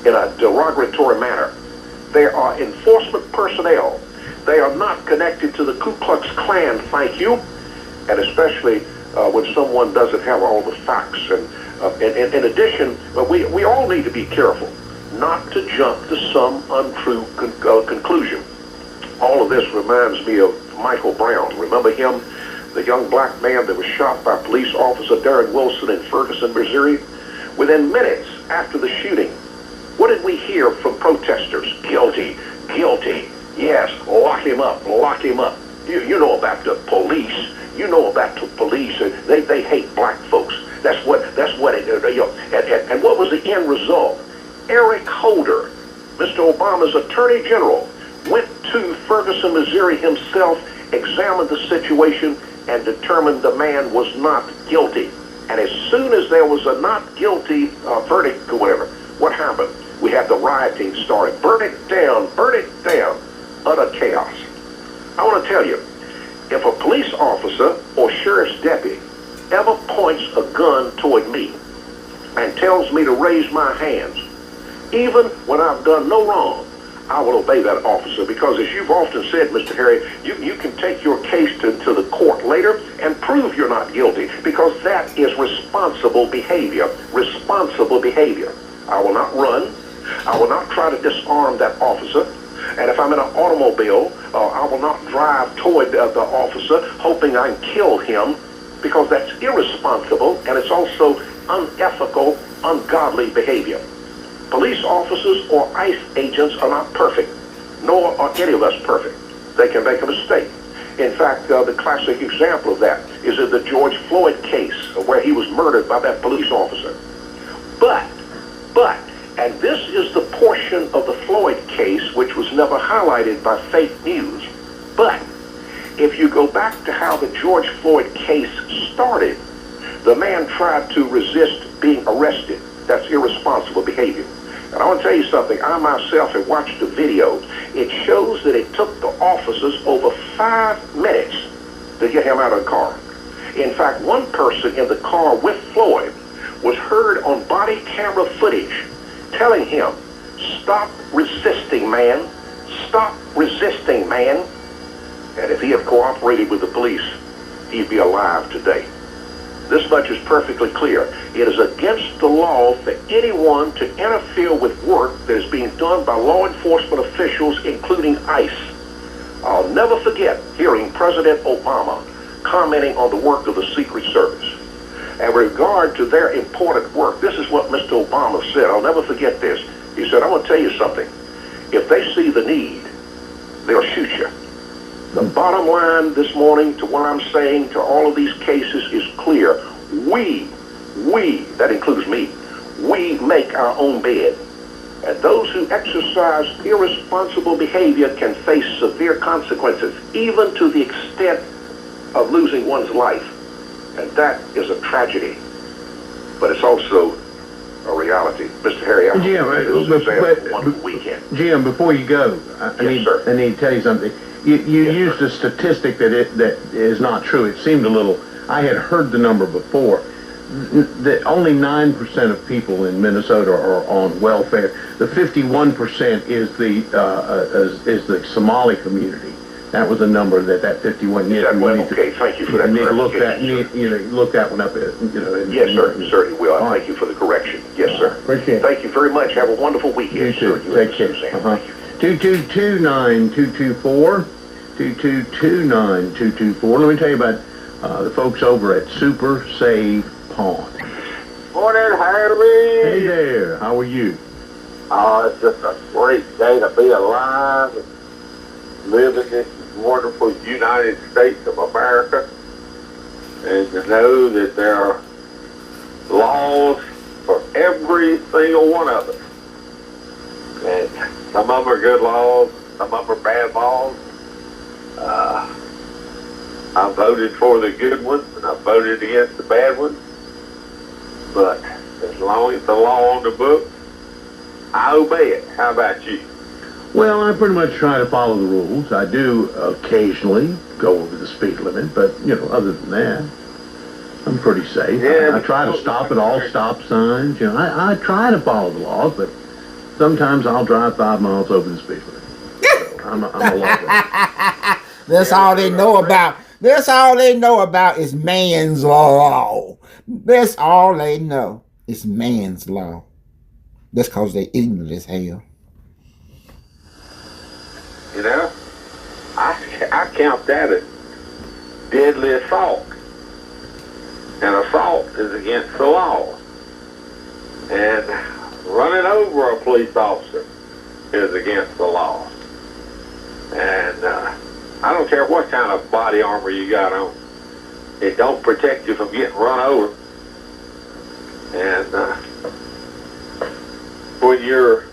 Speaker 9: in a derogatory manner. They are enforcement personnel. They are not connected to the Ku Klux Klan, thank you, and especially when someone doesn't have all the facts. And in addition, we all need to be careful not to jump to some untrue conclusion. All of this reminds me of Michael Brown. Remember him? The young black man that was shot by police officer Darren Wilson in Ferguson, Missouri? Within minutes after the shooting, what did we hear from protesters? Guilty, guilty. Yes, lock him up, lock him up. You know about the police. You know about the police. They hate black folks. That's what it, and what was the end result? Eric Holder, Mr. Obama's Attorney General, went to Ferguson, Missouri himself, examined the situation, and determined the man was not guilty. And as soon as there was a not guilty verdict or whatever, what happened? We had the rioting started. Burn it down, utter chaos. I want to tell you, if a police officer or sheriff's deputy ever points a gun toward me and tells me to raise my hands, even when I've done no wrong, I will obey that officer, because as you've often said, Mr. Harry, you can take your case to the court later and prove you're not guilty, because that is responsible behavior. Responsible behavior. I will not run. I will not try to disarm that officer. And if I'm in an automobile, I will not drive toward the officer hoping I can kill him, because that's irresponsible and it's also unethical, ungodly behavior. Police officers or ICE agents are not perfect, nor are any of us perfect. They can make a mistake. In fact, the classic example of that is in the George Floyd case, where he was murdered by that police officer. But, and this is the portion of the Floyd case which was never highlighted by fake news, but if you go back to how the George Floyd case started, the man tried to resist being arrested. That's irresponsible behavior. And I want to tell you something. I myself have watched the video. It shows that it took the officers over 5 minutes to get him out of the car. In fact, one person in the car with Floyd was heard on body camera footage telling him, "Stop resisting, man. Stop resisting, man." And if he had cooperated with the police, he'd be alive today. This much is perfectly clear. It is against the law for anyone to interfere with work that is being done by law enforcement officials, including ICE. I'll never forget hearing President Obama commenting on the work of the Secret Service. And with regard to their important work, this is what Mr. Obama said. I'll never forget this. He said, "I want to tell you something. If they see the need, they'll shoot you." The bottom line this morning to what I'm saying to all of these cases is clear. We, that includes me, we make our own bed. And those who exercise irresponsible behavior can face severe consequences, even to the extent of losing one's life. And that is a tragedy. But it's also a reality. Mr. Harry, I'm
Speaker 10: Jim,
Speaker 9: one weekend.
Speaker 10: Jim, before you go, I need to tell you something. You used a statistic that is not true. It seemed a little. I had heard the number before. That only 9% of people in Minnesota are on welfare. The 51% is the Somali community. That was a number that 51.
Speaker 9: Okay, thank you for that.
Speaker 10: You need to look that. Look that one up.
Speaker 9: Yes, sir. Certainly will. Thank you for the correction. Yes, sir.
Speaker 10: Appreciate it.
Speaker 9: Thank you very much. Have a wonderful weekend.
Speaker 10: You too. Take care. 2229224. 2229224. Let me tell you about the folks over at Super Save Pawn.
Speaker 11: Morning, Harry.
Speaker 10: Hey there. How are you?
Speaker 11: Oh, it's just a great day to be alive and live in this wonderful United States of America, and to know that there are laws for every single one of us. And some of them are good laws, some of them are bad laws. I voted for the good ones, and I voted against the bad ones. But as long as the law on the book, I obey it. How about you?
Speaker 10: Well, I pretty much try to follow the rules. I do occasionally go over the speed limit, but, other than that, I'm pretty safe.
Speaker 11: Yeah,
Speaker 10: I try to stop at all stop signs. I try to follow the laws, but sometimes I'll drive 5 miles over the speed limit. So I'm a lover.
Speaker 1: That's all they know about. That's all they know about is man's law. That's all they know is man's law. That's because they ignorant as hell.
Speaker 11: I count that as deadly assault. And assault is against the law. And running over a police officer is against the law. And I don't care what kind of body armor you got on. It don't protect you from getting run over. And when you're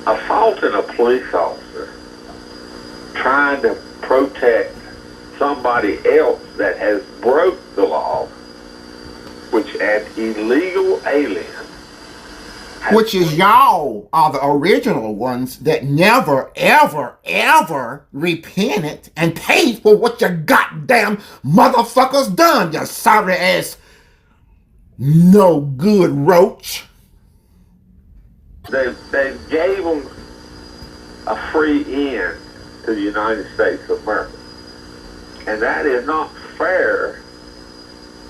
Speaker 11: assaulting a police officer, trying to protect somebody else that has broke the law, which an illegal alien,
Speaker 1: which is y'all are the original ones that never, ever, ever repented and paid for what you goddamn motherfuckers done, you sorry ass no good roach.
Speaker 11: They gave them a free in to the United States of America. And that is not fair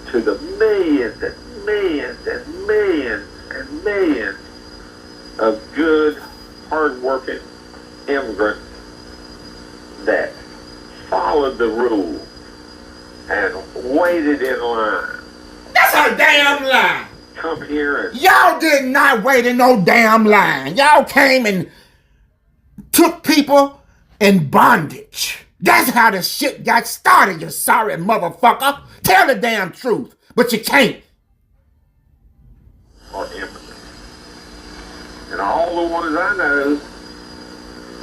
Speaker 11: to the millions and millions and millions and millions of good, hard-working immigrants that followed the rules and waited in line.
Speaker 1: That's a damn lie.
Speaker 11: Come here and...
Speaker 1: Y'all did not wait in no damn line. Y'all came and took people in bondage. That's how the shit got started, you sorry motherfucker. Tell the damn truth, but you can't.
Speaker 11: Or immigrants. And all the ones I know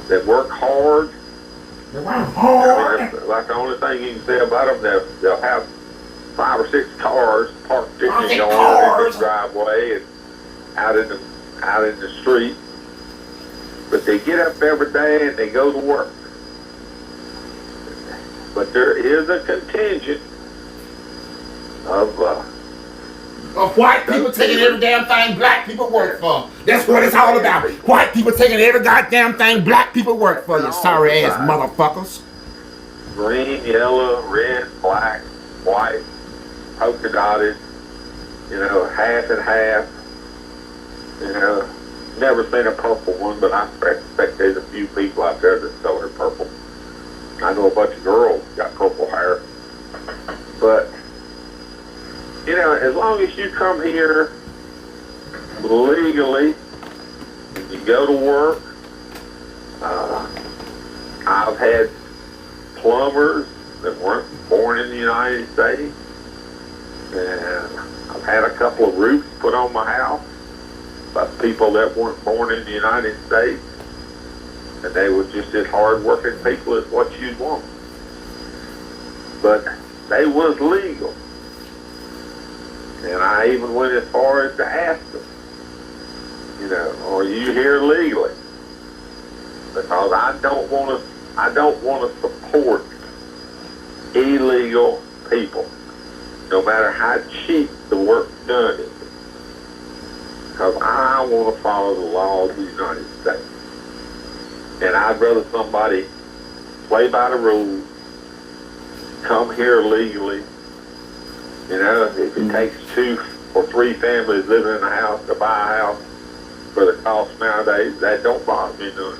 Speaker 11: that work hard,
Speaker 1: They work hard.
Speaker 11: I mean, like the only thing you can say about them, they'll have 5 or 6 cars parked in the yard, in the driveway, and out in the street. But they get up every day and they go to work. But there is a contingent of
Speaker 1: white people taking every damn thing black people work for. That's what it's all about. White people taking every goddamn thing black people work for, you sorry ass motherfuckers.
Speaker 11: green, yellow, red, black, white, polka dotted, half and half. Never seen a purple one, but I expect there's a few people out there that sell their purple. I know a bunch of girls got purple hair. But, as long as you come here legally, you go to work. I've had plumbers that weren't born in the United States, and I've had a couple of roofs put on my house by people that weren't born in the United States, and they were just as hard-working people as what you'd want. But they was legal, and I even went as far as to ask them, are you here legally? Because I don't want to support illegal people, no matter how cheap the work's done is. Because I want to follow the laws of the United States. And I'd rather somebody play by the rules, come here legally. If it takes 2 or 3 families living in a house to buy a house for the cost nowadays, that don't bother me none.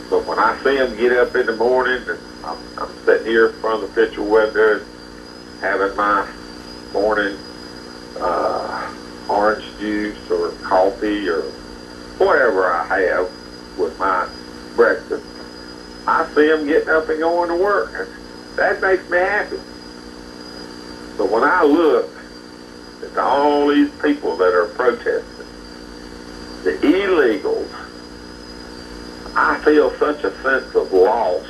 Speaker 11: But when I see them get up in the morning, and I'm sitting here in front of the picture window having my morning orange juice or coffee or whatever I have with my breakfast, I see them getting up and going to work, and that makes me happy. But when I look at all these people that are protesting, the illegals, I feel such a sense of loss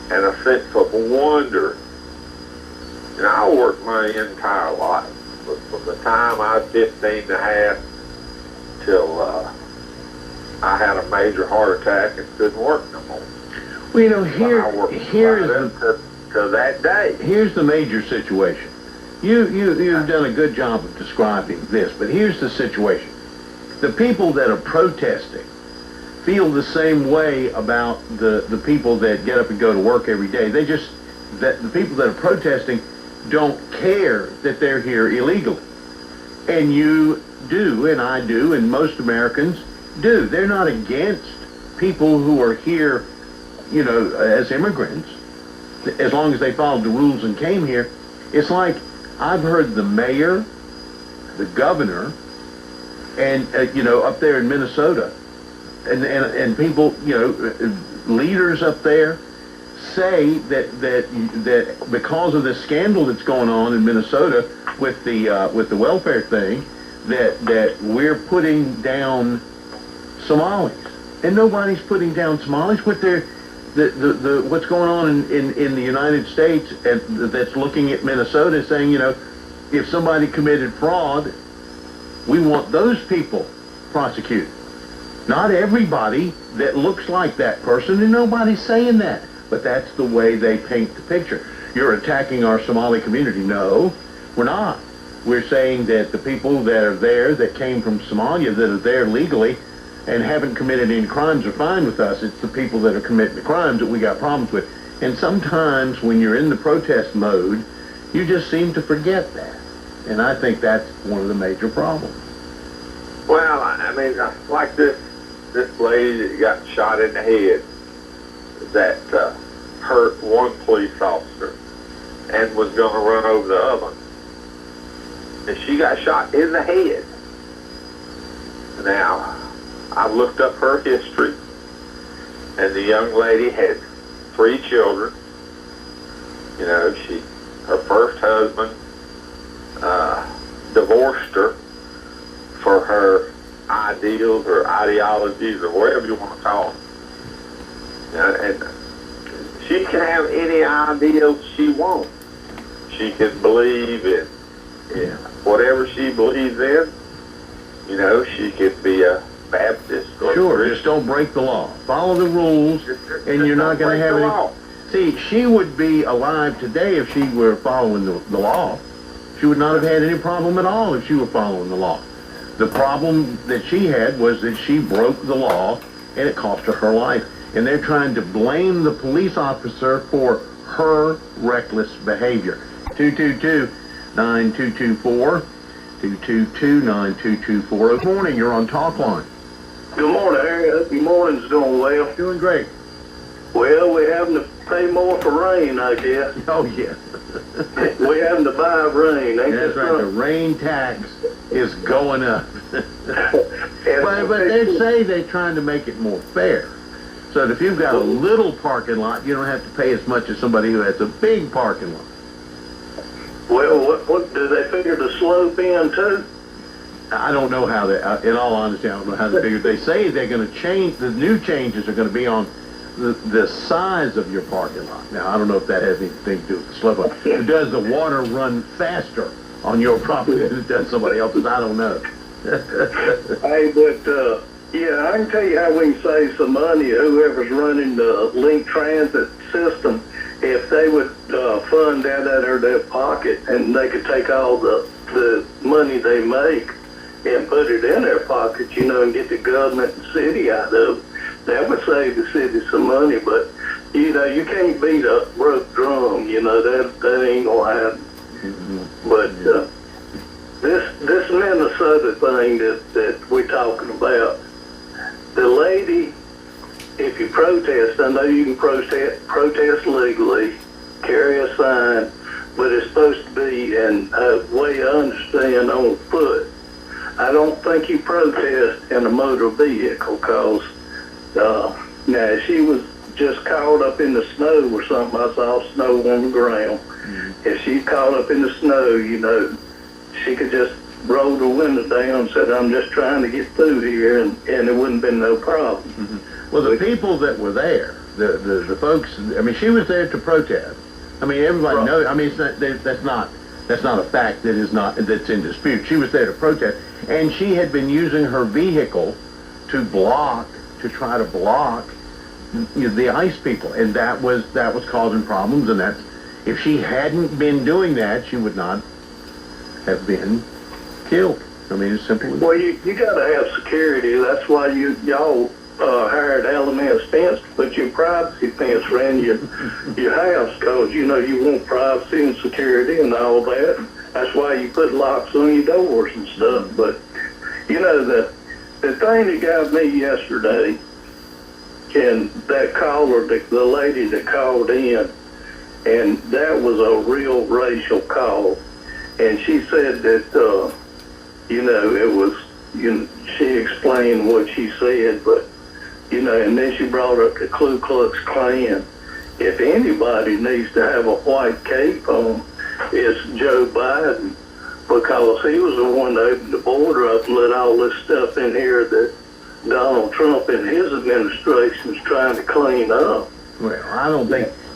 Speaker 11: and a sense of wonder. I worked my entire life, from the time I was 15 and a half till I had a major heart attack and couldn't work no more.
Speaker 10: Well,
Speaker 11: to that day.
Speaker 10: Here's the major situation. You've done a good job of describing this, but here's the situation. The people that are protesting feel the same way about the people that get up and go to work every day. The people that are protesting don't care that they're here illegally. And you do, and I do, and most Americans do. They're not against people who are here, as immigrants, as long as they followed the rules and came here. It's like I've heard the mayor, the governor, and, up there in Minnesota, and people, leaders up there say that because of the scandal that's going on in Minnesota with the welfare thing, that we're putting down Somalis, and nobody's putting down Somalis. But what's going on in the United States that's looking at Minnesota saying, if somebody committed fraud, we want those people prosecuted. Not everybody that looks like that person, and nobody's saying that. But that's the way they paint the picture. You're attacking our Somali community. No, we're not. We're saying that the people that are there, that came from Somalia, that are there legally and haven't committed any crimes are fine with us. It's the people that are committing the crimes that we got problems with. And sometimes when you're in the protest mode, you just seem to forget that. And I think that's one of the major problems.
Speaker 11: Well, I mean, like this lady that got shot in the head that hurt one police officer and was going to run over the other. And she got shot in the head. Now, I looked up her history, and the young lady had 3 children. You know, her first husband divorced her for her ideals or ideologies or whatever you want to call them. And she can have any ideals she wants. She can believe in whatever she believes in. You know, she could be a Baptist or
Speaker 10: Sure, just don't break the law. Follow the rules, and you're not going to have any... See, she would be alive today if she were following the law. She would not have had any problem at all if she were following the law. The problem that she had was that she broke the law, and it cost her life. And they're trying to blame the police officer for her reckless behavior. 222-9224. 222-9224. Good morning, you're on Talk Line.
Speaker 12: Good morning, Harry. Hope your morning's going well.
Speaker 10: Doing great.
Speaker 12: Well, we're having to pay more for rain, I guess.
Speaker 10: Oh, yeah.
Speaker 12: We're having to buy rain.
Speaker 10: That's right. The rain tax is going up. but they say they're trying to make it more fair. So that if you've got a little parking lot, you don't have to pay as much as somebody who has a big parking lot.
Speaker 12: Well, what do they figure the slope in, too?
Speaker 10: I don't know how they, in all honesty, I don't know how they figure. They say they're going to change, the new changes are going to be on the size of your parking lot. Now, I don't know if that has anything to do with the slope. Does the water run faster on your property than it does somebody else's? I don't know.
Speaker 12: Hey, but, yeah, I can tell you how we can save some money. Whoever's running the Link Transit system, if they would fund that out of their pocket and they could take all the money they make and put it in their pocket, you know, and get the government and city out of it, that would save the city some money. But, you know, you can't beat a broke drum, you know, that ain't gonna happen. But this Minnesota thing that we're talking about, the lady, if you protest, I know you can protest legally, carry a sign, but it's supposed to be, and way I understand, on foot. I don't think you protest in a motor vehicle, because now she was just caught up in the snow or something. I saw snow on the ground. If she's caught up in the snow, you know, she could just roll the window down and said, I'm just trying to get through here, and it wouldn't have been no problem.
Speaker 10: Well, the people that were there, the folks, I mean, she was there to protest. I mean, everybody knows, I mean, it's not, that's not a fact that's in dispute. She was there to protest, and she had been using her vehicle to try to block the ICE people, and that was causing problems, and that's, if she hadn't been doing that, she would not have been killed. I mean, it's simple as that.
Speaker 12: Well, you got to have security. That's why y'all hired Alamance Fence to put your privacy fence around your house, because, you know, you want privacy and security and all that. That's why you put locks on your doors and stuff. But, you know, the thing that got me yesterday, and that caller, the lady that called in, and that was a real racial call. And she said that, you know, it was, you know, she explained what she said, but, you know, and then she brought up the Ku Klux Klan. If anybody needs to have a white cape on, it's Joe Biden, because he was the one that opened the border up and let all this stuff in here that Donald Trump and his administration is trying to clean up.
Speaker 10: Well,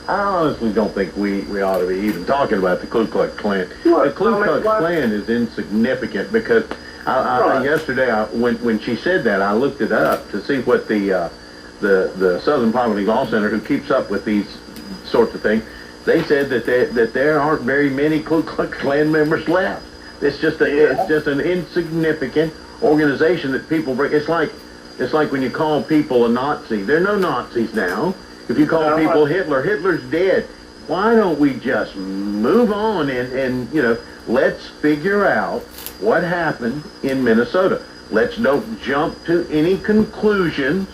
Speaker 10: I honestly don't think we ought to be even talking about the Ku Klux Klan. The Ku Klux Klan is insignificant, because yesterday, when she said that, I looked it up to see what the Southern Poverty Law Center, who keeps up with these sorts of things, they said that there aren't very many Ku Klux Klan members left. It's just an insignificant organization that people bring. It's like when you call people a Nazi. There are no Nazis now. If you call people Hitler, Hitler's dead. Why don't we just move on and you know, let's figure out what happened in Minnesota. Let's don't jump to any conclusions.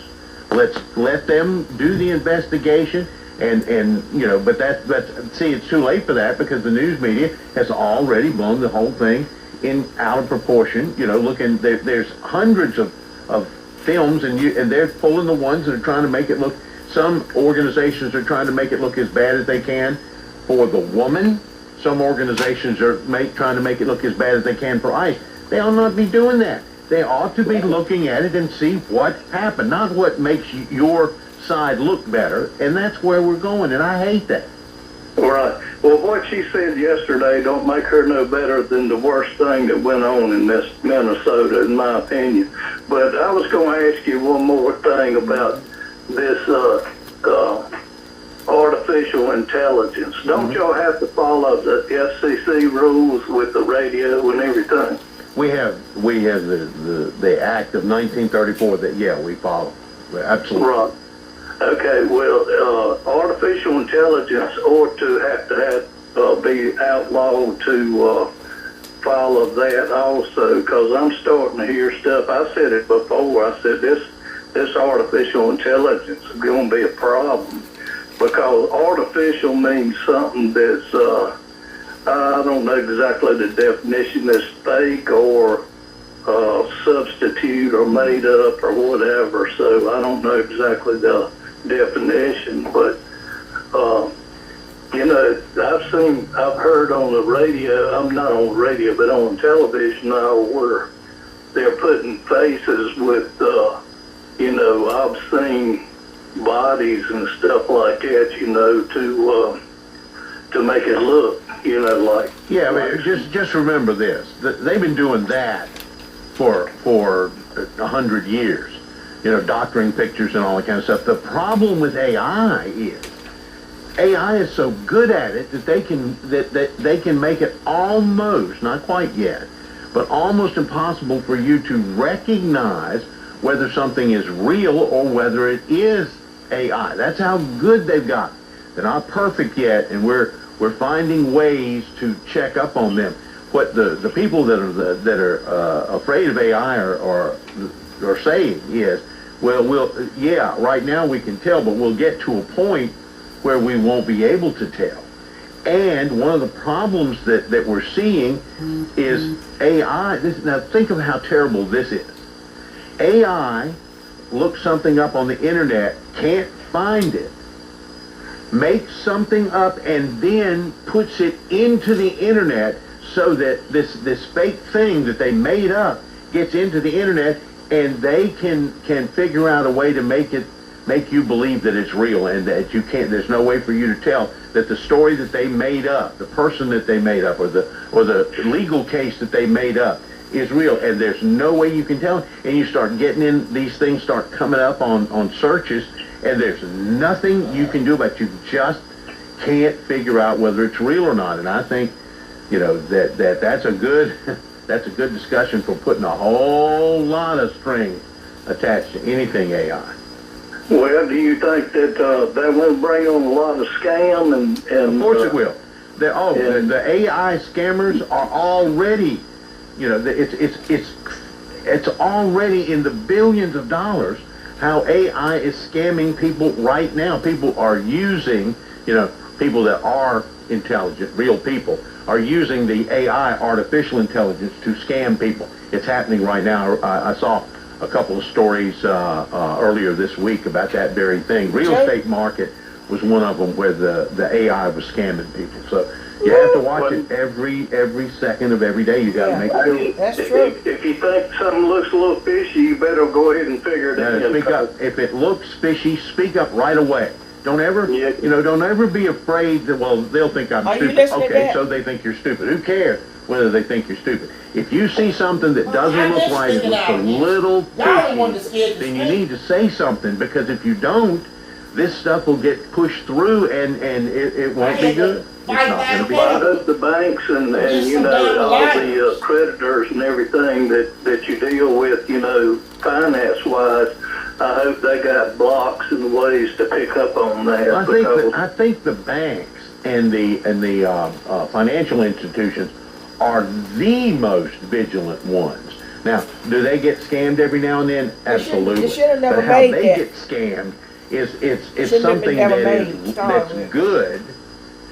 Speaker 10: Let's let them do the investigation, and you know, but that's see, it's too late for that, because the news media has already blown the whole thing out of proportion. You know, there's hundreds of films, and they're pulling the ones that are trying to make it look Some organizations are trying to make it look as bad as they can for the woman. Some organizations are trying to make it look as bad as they can for ICE. They ought not be doing that. They ought to be looking at it and see what happened, not what makes your side look better. And that's where we're going, and I hate that.
Speaker 12: Right. Well, what she said yesterday don't make her no better than the worst thing that went on in this Minnesota, in my opinion. But I was going to ask you one more thing about this artificial intelligence. Don't y'all have to follow the FCC rules with the radio and everything?
Speaker 10: We have the Act of 1934 that we follow. Absolutely.
Speaker 12: Right. Okay. Well, artificial intelligence ought to have be outlawed to follow that also, because I'm starting to hear stuff. I said it before. I said this artificial intelligence is going to be a problem, because artificial means something that's I don't know exactly the definition, is fake or substitute or made up or whatever. So I don't know exactly the definition, but I've heard on the radio, I'm not on the radio, but on television now, where they're putting faces with obscene bodies and stuff like that, to make it look, like.
Speaker 10: Yeah, I mean, just remember this. They've been doing that for 100 years. Doctoring pictures and all that kind of stuff. The problem with AI is so good at it that they can make it almost, not quite yet, but almost impossible for you to recognize whether something is real or whether it is AI. That's how good they've gotten. They're not perfect yet, and we're finding ways to check up on them. What the people that are afraid of AI are saying is, right now we can tell, but we'll get to a point where we won't be able to tell. And one of the problems that we're seeing is AI. Now think of how terrible this is. AI looks something up on the internet, can't find it, makes something up, and then puts it into the internet so that this fake thing that they made up gets into the internet, and they can figure out a way to make you believe that it's real, and that there's no way for you to tell that the story that they made up, the person that they made up, or the legal case that they made up is real, and there's no way you can tell. And you start getting in, these things start coming up on searches, and there's nothing you can do about it. You just can't figure out whether it's real or not. And I think, that's a good discussion for putting a whole lot of strings attached to anything AI.
Speaker 12: Well, do you think that that won't bring on a lot of scam and
Speaker 10: of course it will. The AI scammers are already, it's already in the billions of dollars how AI is scamming people right now. People are using, people that are intelligent, real people, are using the AI, artificial intelligence, to scam people. It's happening right now. I saw a couple of stories earlier this week about that very thing. Real estate market was one of them where the AI was scamming people. So you have to watch it every second of every day. You got to make sure.
Speaker 12: That's true. If you think something looks a little fishy, you better go ahead and figure it out.
Speaker 10: Speak up. If it looks fishy, speak up right away. Don't ever, don't ever be afraid that, they'll think I'm stupid. Okay, so they think you're stupid. Who cares whether they think you're stupid? If you see something that doesn't look right, it looks a little fishy, then you need to say something, because if you don't, this stuff will get pushed through, and it won't be good. It's not going to be
Speaker 12: good. I hope the banks and all the creditors and everything that you deal with, finance-wise, I hope they got blocks and ways to pick up on that.
Speaker 10: I think the banks and the financial institutions are the most vigilant ones. Now, do they get scammed every now and then? Absolutely. But how they get scammed it's something that's good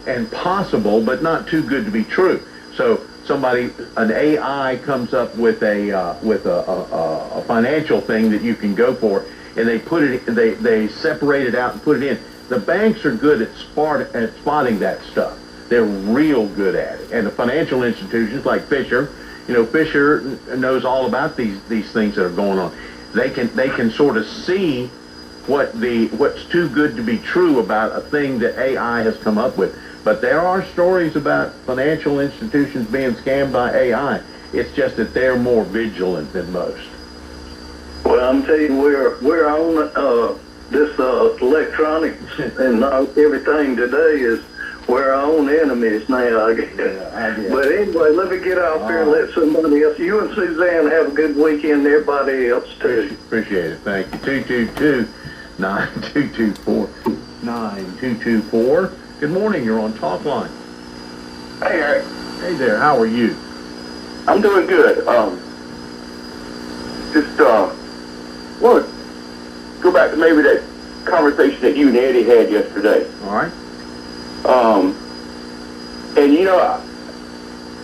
Speaker 10: and possible, but not too good to be true. So an AI comes up with a financial thing that you can go for, and they put it, they separate it out and put it in. The banks are good at spotting that stuff. They're real good at it. And the financial institutions like Fisher, Fisher knows all about these things that are going on. They can sort of see what's too good to be true about a thing that AI has come up with. But there are stories about financial institutions being scammed by AI. It's just that they're more vigilant than most.
Speaker 12: Well, I'm telling you, we're on this electronics and everything today is we're our own enemies now, I guess. Yeah. But anyway, let me get off here and let somebody else. You and Suzanne have a good weekend. Everybody else too.
Speaker 10: Appreciate it. Thank you. 222-9224. Good morning. You're on Talk Line.
Speaker 11: Hey, Eric.
Speaker 10: Hey there. How are you?
Speaker 11: I'm doing good. Want to go back to maybe that conversation that you and Eddie had yesterday.
Speaker 10: All right.
Speaker 11: And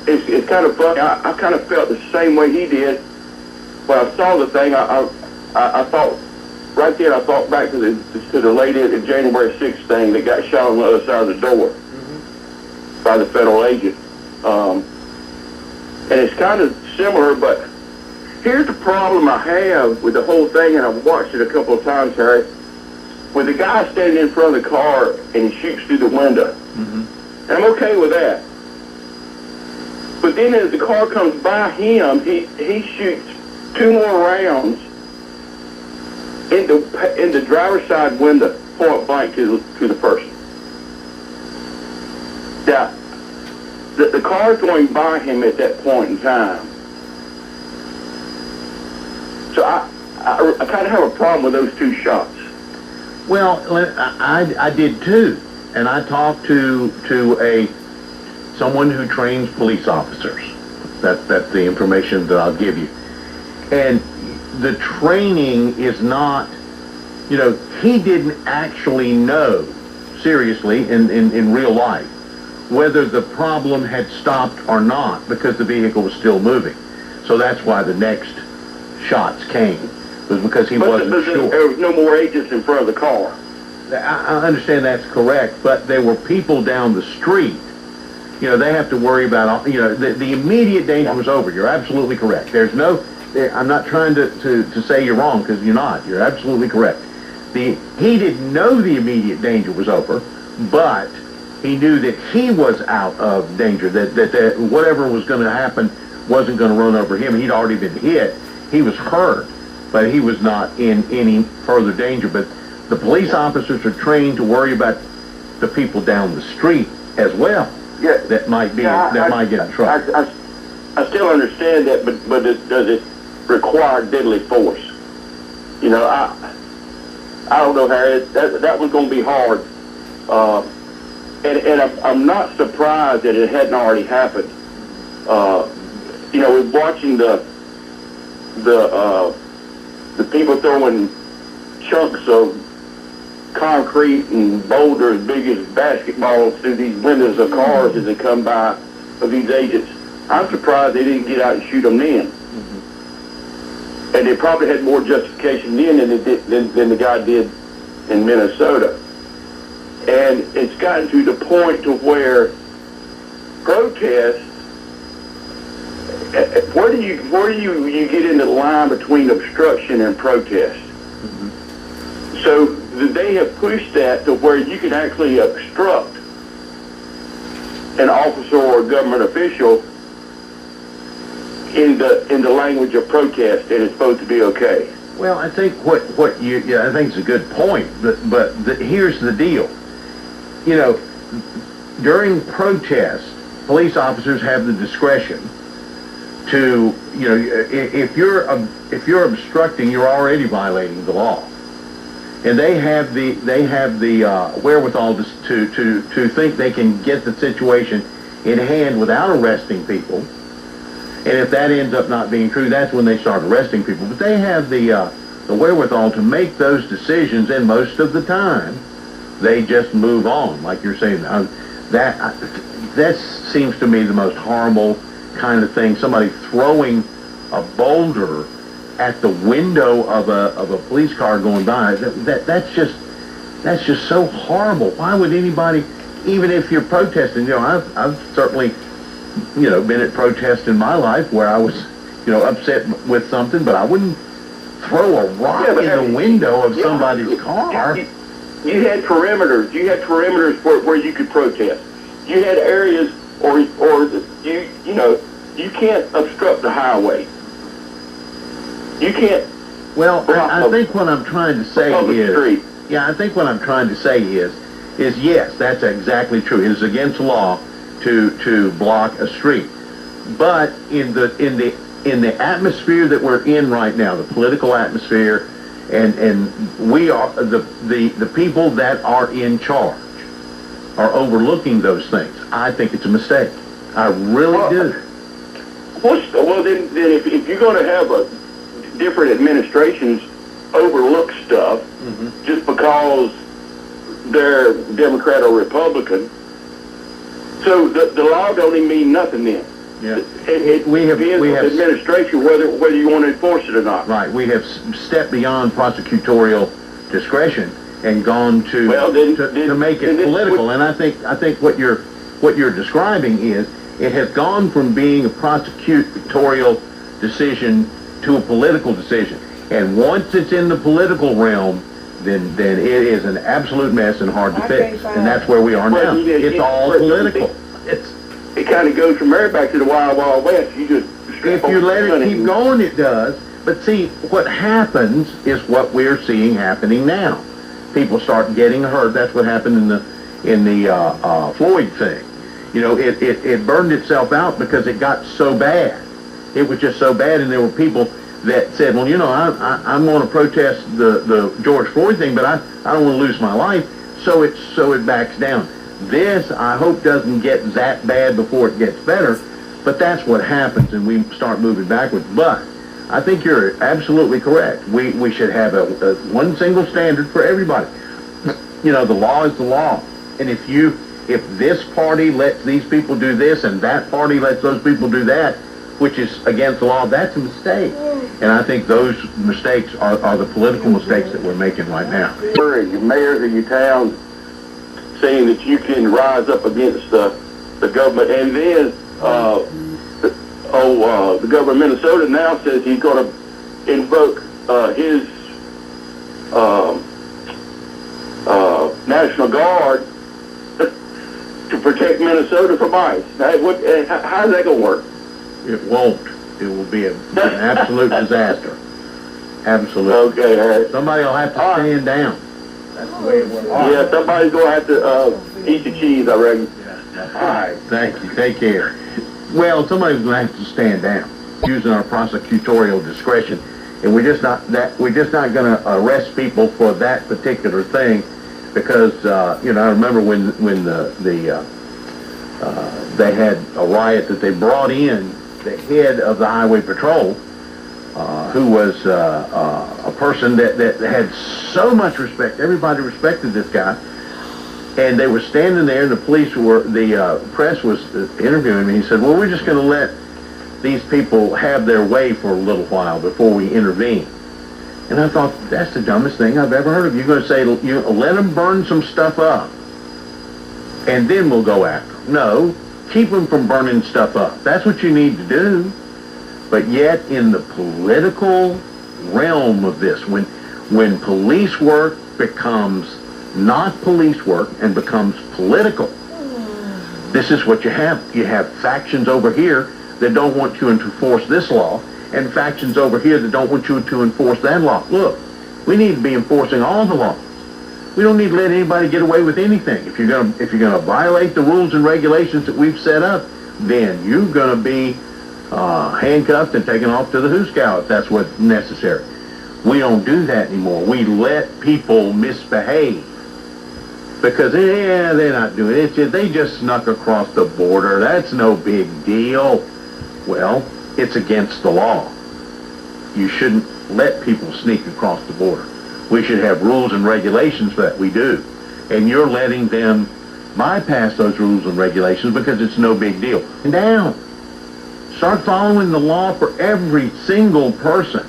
Speaker 11: it's kind of funny. I kind of felt the same way he did when I saw the thing. I thought right then. I thought back to the lady at the January 6th thing that got shot on the other side of the door by the federal agent. And it's kind of similar, but here's the problem I have with the whole thing, and I've watched it a couple of times, Harry. With the guy standing in front of the car and he shoots through the window. And I'm okay with that. But then as the car comes by him, he shoots 2 more rounds in the driver's side window, point blank to the person. Now, the car's going by him at that point in time. So I kind of have a problem with those 2 shots.
Speaker 10: Well, I did too, and I talked to someone who trains police officers. That's the information that I'll give you. And the training is not, he didn't actually know, seriously, in real life, whether the problem had stopped or not because the vehicle was still moving. So that's why the next shots came. Was because he wasn't sure.
Speaker 11: There was no more agents in front of the car.
Speaker 10: I understand that's correct, but there were people down the street. They have to worry about, the immediate danger was over. You're absolutely correct. I'm not trying to say you're wrong, because you're not. You're absolutely correct. He didn't know the immediate danger was over, but he knew that he was out of danger, that whatever was going to happen wasn't going to run over him. He'd already been hit. He was hurt, but he was not in any further danger. But the police officers are trained to worry about the people down the street as well.
Speaker 11: Yeah,
Speaker 10: that might get in trouble.
Speaker 11: I still understand that, but does it require deadly force? I don't know, Harry. That was going to be hard, and I'm not surprised that it hadn't already happened. We're watching the people throwing chunks of concrete and boulders big as basketballs through these windows of cars as they come by of these agents. I'm surprised they didn't get out and shoot them then. And they probably had more justification then than the guy did in Minnesota. And it's gotten to the point to where protests, where do you get into the line between obstruction and protest? So they have pushed that to where you can actually obstruct an officer or a government official in the language of protest, and it's supposed to be okay.
Speaker 10: Well, I think I think it's a good point, but here's the deal. During protests, police officers have the discretion to, if you're obstructing, you're already violating the law, and they have the wherewithal to think they can get the situation in hand without arresting people. And if that ends up not being true, that's when they start arresting people. But they have the wherewithal to make those decisions, and most of the time, they just move on, like you're saying. That seems to me the most horrible kind of thing. Somebody throwing a boulder at the window of a police car going by. That's just so horrible. Why would anybody, even if you're protesting, you know, I've certainly, you know, been at protests in my life where I was, you know, upset with something, but I wouldn't throw a rock in the window of somebody's car.
Speaker 11: You had perimeters. You had perimeters where you could protest. You had areas, or you know, you can't obstruct the highway. You can't.
Speaker 10: Well, I think what I'm trying to say is,
Speaker 11: street.
Speaker 10: yeah, I think what I'm trying to say is yes, that's exactly true. It is against law to block a street, but in the atmosphere that we're in right now, the political atmosphere, and we are the people that are in charge are overlooking those things. I think it's a mistake. I really do.
Speaker 11: Well, then if you're going to have different administrations overlook stuff just because they're Democrat or Republican, so the law don't even mean nothing then.
Speaker 10: Yeah.
Speaker 11: We have administration whether you want to enforce it or not.
Speaker 10: Right. We have stepped beyond prosecutorial discretion and gone to make it political. And I think what you're describing is it has gone from being a prosecutorial decision to a political decision. And once it's in the political realm, then it is an absolute mess and hard to fix. And that's where we are now. It's all political.
Speaker 11: It kind of goes from there back to the Wild Wild West. You just
Speaker 10: if you let it keep going, it does. But see, what happens is what we're seeing happening now. People start getting hurt. That's what happened in the Floyd thing. You know, it burned itself out because it got so bad. It was just so bad, and there were people that said, well, you know, I'm going to protest the George Floyd thing, but I don't want to lose my life, so it backs down. This, I hope, doesn't get that bad before it gets better, but that's what happens, and we start moving backwards. But I think you're absolutely correct. We should have a one single standard for everybody. You know, the law is the law, and if this party lets these people do this and that party lets those people do that, which is against the law, that's a mistake. And I think those mistakes are the political mistakes that we're making right now.
Speaker 11: Your mayors of your towns saying that you can rise up against the government, and then the governor of Minnesota now says he's going to invoke his National Guard to protect Minnesota from ICE. How's that going to work?
Speaker 10: It won't. It will be an absolute disaster. Absolutely.
Speaker 11: Okay, all right.
Speaker 10: Somebody will have to stand down. That's the way it works.
Speaker 11: Yeah, somebody's going to have to eat the cheese, I reckon.
Speaker 10: All right. Thank you. Take care. Well, somebody's going to have to stand down, using our prosecutorial discretion, and we're just not going to arrest people for that particular thing, because you know, I remember when they had a riot that they brought in the head of the highway patrol, who was a person that had so much respect. Everybody respected this guy. And they were standing there, and the press was interviewing me. He said, well, we're just going to let these people have their way for a little while before we intervene. And I thought, that's the dumbest thing I've ever heard of. You're going to say, you let them burn some stuff up, and then we'll go after them. No, keep them from burning stuff up. That's what you need to do. But yet, in the political realm of this, when police work becomes not police work and becomes political, this is what you have. You have factions over here that don't want you to enforce this law, and factions over here that don't want you to enforce that law. Look, we need to be enforcing all the laws. We don't need to let anybody get away with anything. If you're gonna violate the rules and regulations that we've set up, then you're gonna be handcuffed and taken off to the hooscow if that's what's necessary. We don't do that anymore. We let people misbehave because they're not doing it. They just snuck across the border. That's no big deal. Well, it's against the law. You shouldn't let people sneak across the border. We should have rules and regulations for that. We do. And you're letting them bypass those rules and regulations because it's no big deal. Down. Start following the law for every single person.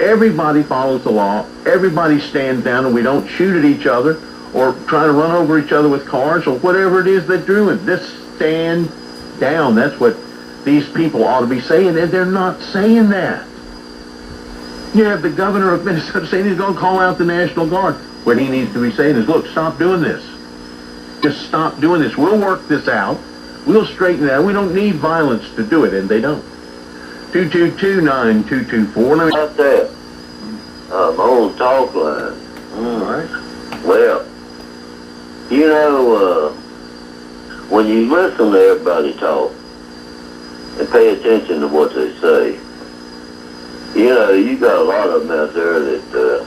Speaker 10: everybody follows the law, everybody stands down, and we don't shoot at each other or try to run over each other with cars or whatever it is they're doing. Just stand down. That's what these people ought to be saying, and they're not saying that. You have the governor of Minnesota saying he's going to call out the National Guard. What he needs to be saying is, look, stop doing this. Just stop doing this. We'll work this out. We'll straighten it out. We don't need violence to do it, and they don't. 222-9224.
Speaker 13: About that. I'm on talk line.
Speaker 10: All right.
Speaker 13: Well, you know, when you listen to everybody talk and pay attention to what they say, you know, you got a lot of them out there that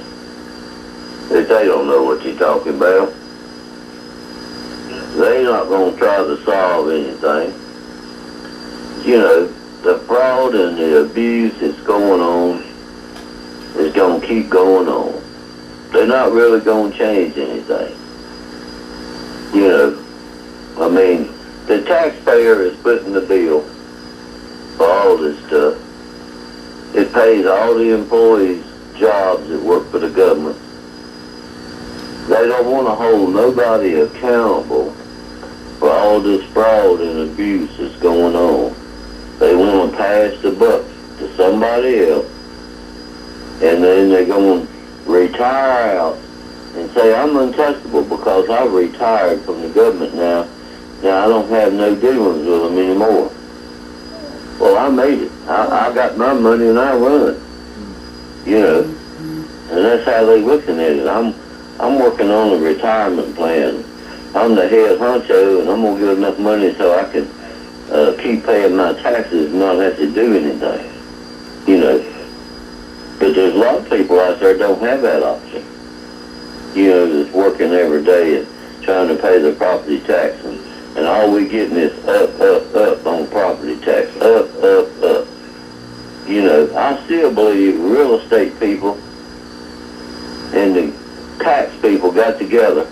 Speaker 13: they don't know what you're talking about. They're not going to try to solve anything. You know, the fraud and the abuse that's going on is going to keep going on. They're not really going to change anything. You know, I mean, the taxpayer is putting the bill for all this stuff. It pays all the employees' jobs that work for the government. They don't want to hold nobody accountable for all this fraud and abuse that's going on. They want to pass the buck to somebody else, and then they're going to retire out and say, I'm untouchable because I've retired from the government now. Now I don't have no dealings with them anymore. Well, I made it. I got my money and I run. You know, and that's how they're looking at it. I'm working on a retirement plan. I'm the head honcho, and I'm going to get enough money so I can keep paying my taxes and not have to do anything. You know. But there's a lot of people out there that don't have that option. You know, that's working every day and trying to pay their property tax. And all we getting is up on property tax. Up. You know, I still believe real estate people and the tax people got together,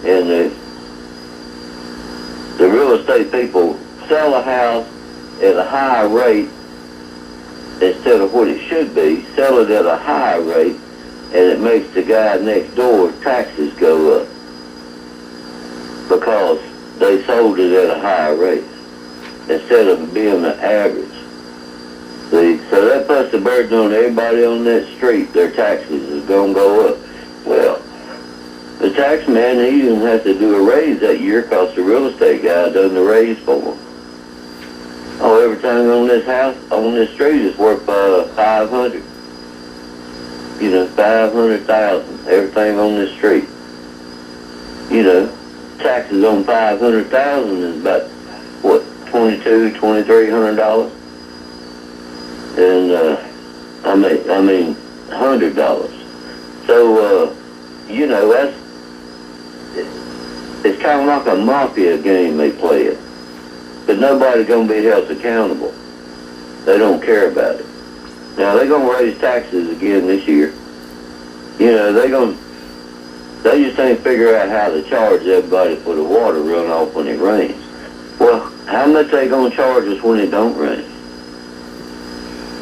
Speaker 13: and the real estate people sell a house at a higher rate instead of what it should be, sell it at a higher rate, and it makes the guy next door taxes go up because they sold it at a higher rate instead of being the average. See, so that puts the burden on everybody on that street. Their taxes is going to go up. Well, the tax man, he didn't have to do a raise that year because the real estate guy done the raise for him. Oh, everything on this house, on this street is worth 500. You know, 500,000. Everything on this street. You know, taxes on 500,000 is about what, $2,200-$2,300, and I mean $100. So you know, it's kind of like a mafia game they play it. But nobody's going to be held accountable. They don't care about it. Now, they're going to raise taxes again this year. You know, they just ain't figure out how to charge everybody for the water runoff when it rains. Well, how much they going to charge us when it don't rain?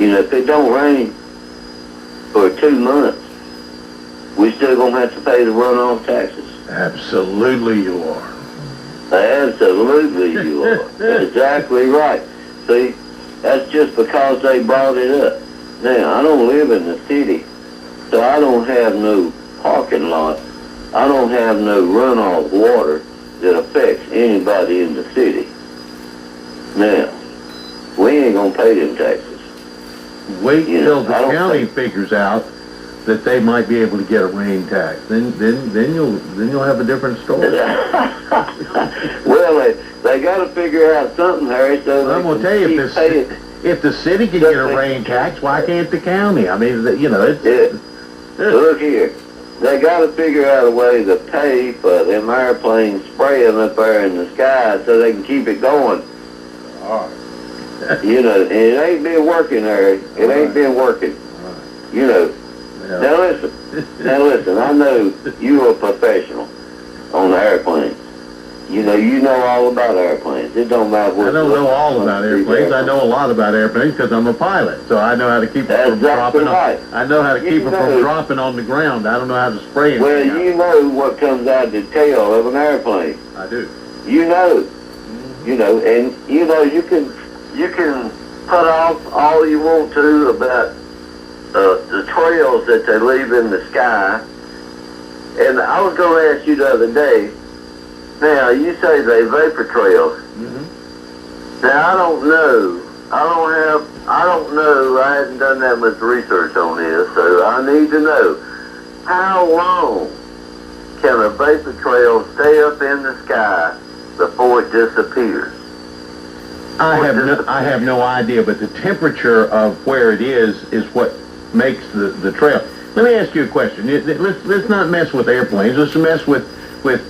Speaker 13: You know, if it don't rain for 2 months, we still going to have to pay the runoff taxes.
Speaker 10: Absolutely you are.
Speaker 13: Absolutely you are. Exactly right. See, that's just because they brought it up. Now, I don't live in the city, so I don't have no parking lot. I don't have no runoff water that affects anybody in the city. Now, we ain't going to pay them taxes.
Speaker 10: Wait till the county figures out that they might be able to get a rain tax. Then you'll have a different story.
Speaker 13: Well, they got to figure out something, Harry. So
Speaker 10: I'm going to tell you, if the city can get a rain tax, why can't the county? I mean, you know, it's...
Speaker 13: Look here. They got to figure out a way to pay for them airplanes spraying up there in the sky so they can keep it going.
Speaker 10: All right.
Speaker 13: You know, and it ain't been working, Harry. It ain't been working. You know. Yeah. Now listen, I know you're a professional on the airplane. You know all about airplanes. It don't matter what.
Speaker 10: I don't know all about airplanes. I know a lot about airplanes because I'm a pilot. So I know how to keep them from dropping. I know how to keep them from dropping on the ground. I don't know how to spray them.
Speaker 13: Well, you know what comes out of the tail of an airplane.
Speaker 10: I do.
Speaker 13: You know, and you can put off all you want to about the trails that they leave in the sky. And I was going to ask you the other day. Now you say they vapor trails. Mm-hmm. Now I don't know. I don't know. I hadn't done that much research on this, so I need to know how long can a vapor trail stay up in the sky before it disappears?
Speaker 10: I have no idea, but the temperature of where it is what makes the trail. Let me ask you a question. Let's not mess with airplanes. Let's mess with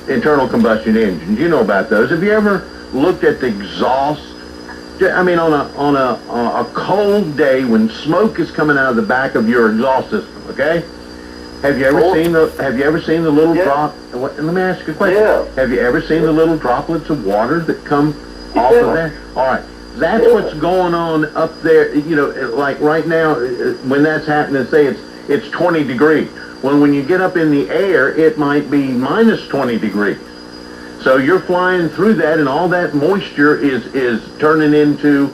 Speaker 10: internal combustion engines. You know about those. Have you ever looked at the exhaust? I mean, on a cold day when smoke is coming out of the back of your exhaust system. Okay. Have you ever seen the little drop? Let me ask you a question.
Speaker 13: Yeah.
Speaker 10: Have you ever seen the little droplets of water that come off of that? All right. That's what's going on up there. Like right now, when that's happening, say it's 20 degrees. Well, when you get up in the air, it might be minus 20 degrees. So you're flying through that, and all that moisture is turning into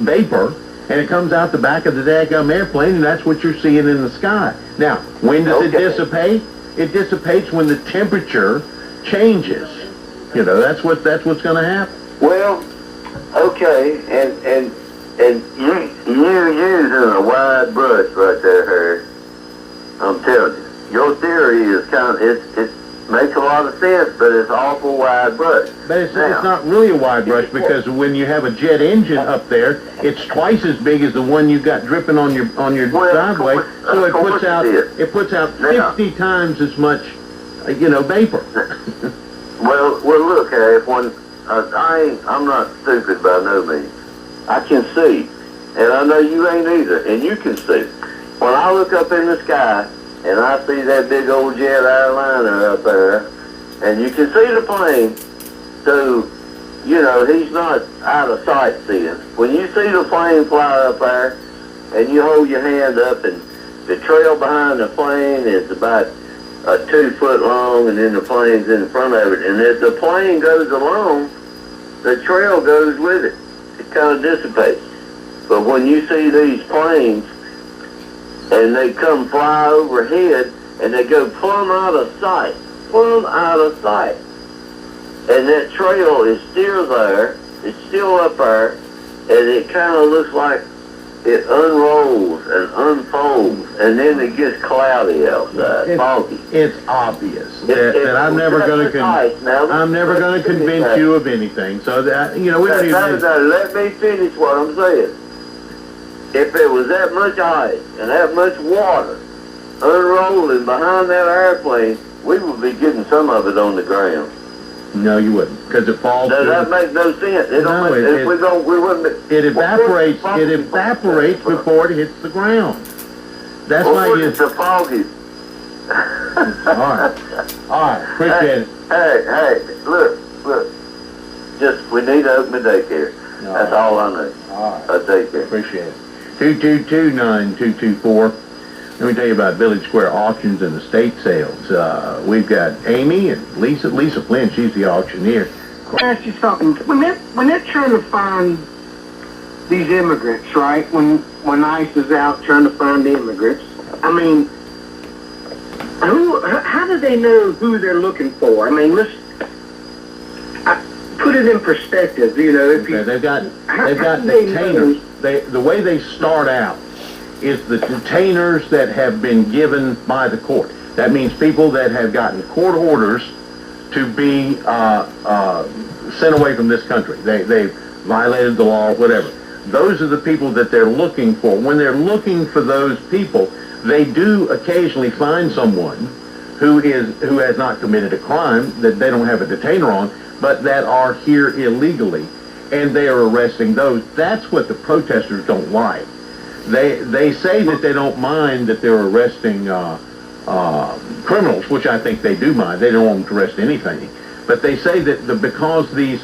Speaker 10: vapor, and it comes out the back of the daggum airplane, and that's what you're seeing in the sky. Now, when does it dissipate? It dissipates when the temperature changes. That's what's going to happen.
Speaker 13: Well, okay, and you're using a wide brush right there, Harry. I'm telling you, your theory is it makes a lot of sense, but it's awful wide brush.
Speaker 10: But it's not really a wide brush, because when you have a jet engine up there, it's twice as big as the one you got dripping on your driveway. So it puts out 50 times as much, vapor.
Speaker 13: well, look, Harry. I'm not stupid by no means. I can see, and I know you ain't either, and you can see. When I look up in the sky and I see that big old jet airliner up there, and you can see the plane, so, he's not out of sight seeing. When you see the plane fly up there and you hold your hand up and the trail behind the plane is about 2 foot long, and then the plane's in front of it, and as the plane goes along, the trail goes with it. It kind of dissipates. But when you see these planes and they come fly overhead and they go plumb out of sight, and that trail is still there, it's still up there, and it kind of looks like it unrolls and unfolds, and then it gets cloudy outside, foggy.
Speaker 10: It's obvious that I'm never going to convince you of anything. So that we don't even.
Speaker 13: Let me finish what I'm saying. If there was that much ice and that much water unrolling behind that airplane, we would be getting some of it on the ground.
Speaker 10: No, you wouldn't, because it falls.
Speaker 13: Does that make no sense?
Speaker 10: It evaporates. It evaporates before it hits the ground. That's why
Speaker 13: it's a foggy.
Speaker 10: All right. Appreciate it.
Speaker 13: Hey, look. We need to open the daycare. That's all I know.
Speaker 10: All right.
Speaker 13: I'll take care.
Speaker 10: Appreciate it. 222-9224. Let me tell you about Village Square auctions and estate sales. We've got Amy and Lisa Flynn. She's the auctioneer.
Speaker 14: Can I ask you something? When they're trying to find these immigrants, right? When ICE is out trying to find the immigrants, I mean, how do they know who they're looking for? I mean, put it in perspective.
Speaker 10: They've got detainers. The way they start out is the detainers that have been given by the court. That means people that have gotten court orders to be sent away from this country. They've violated the law, whatever. Those are the people that they're looking for. When they're looking for those people, they do occasionally find someone who has not committed a crime, that they don't have a detainer on, but that are here illegally, and they are arresting those. That's what the protesters don't like. They say that they don't mind that they're arresting criminals, which I think they do mind. They don't want them to arrest anything. But they say that because these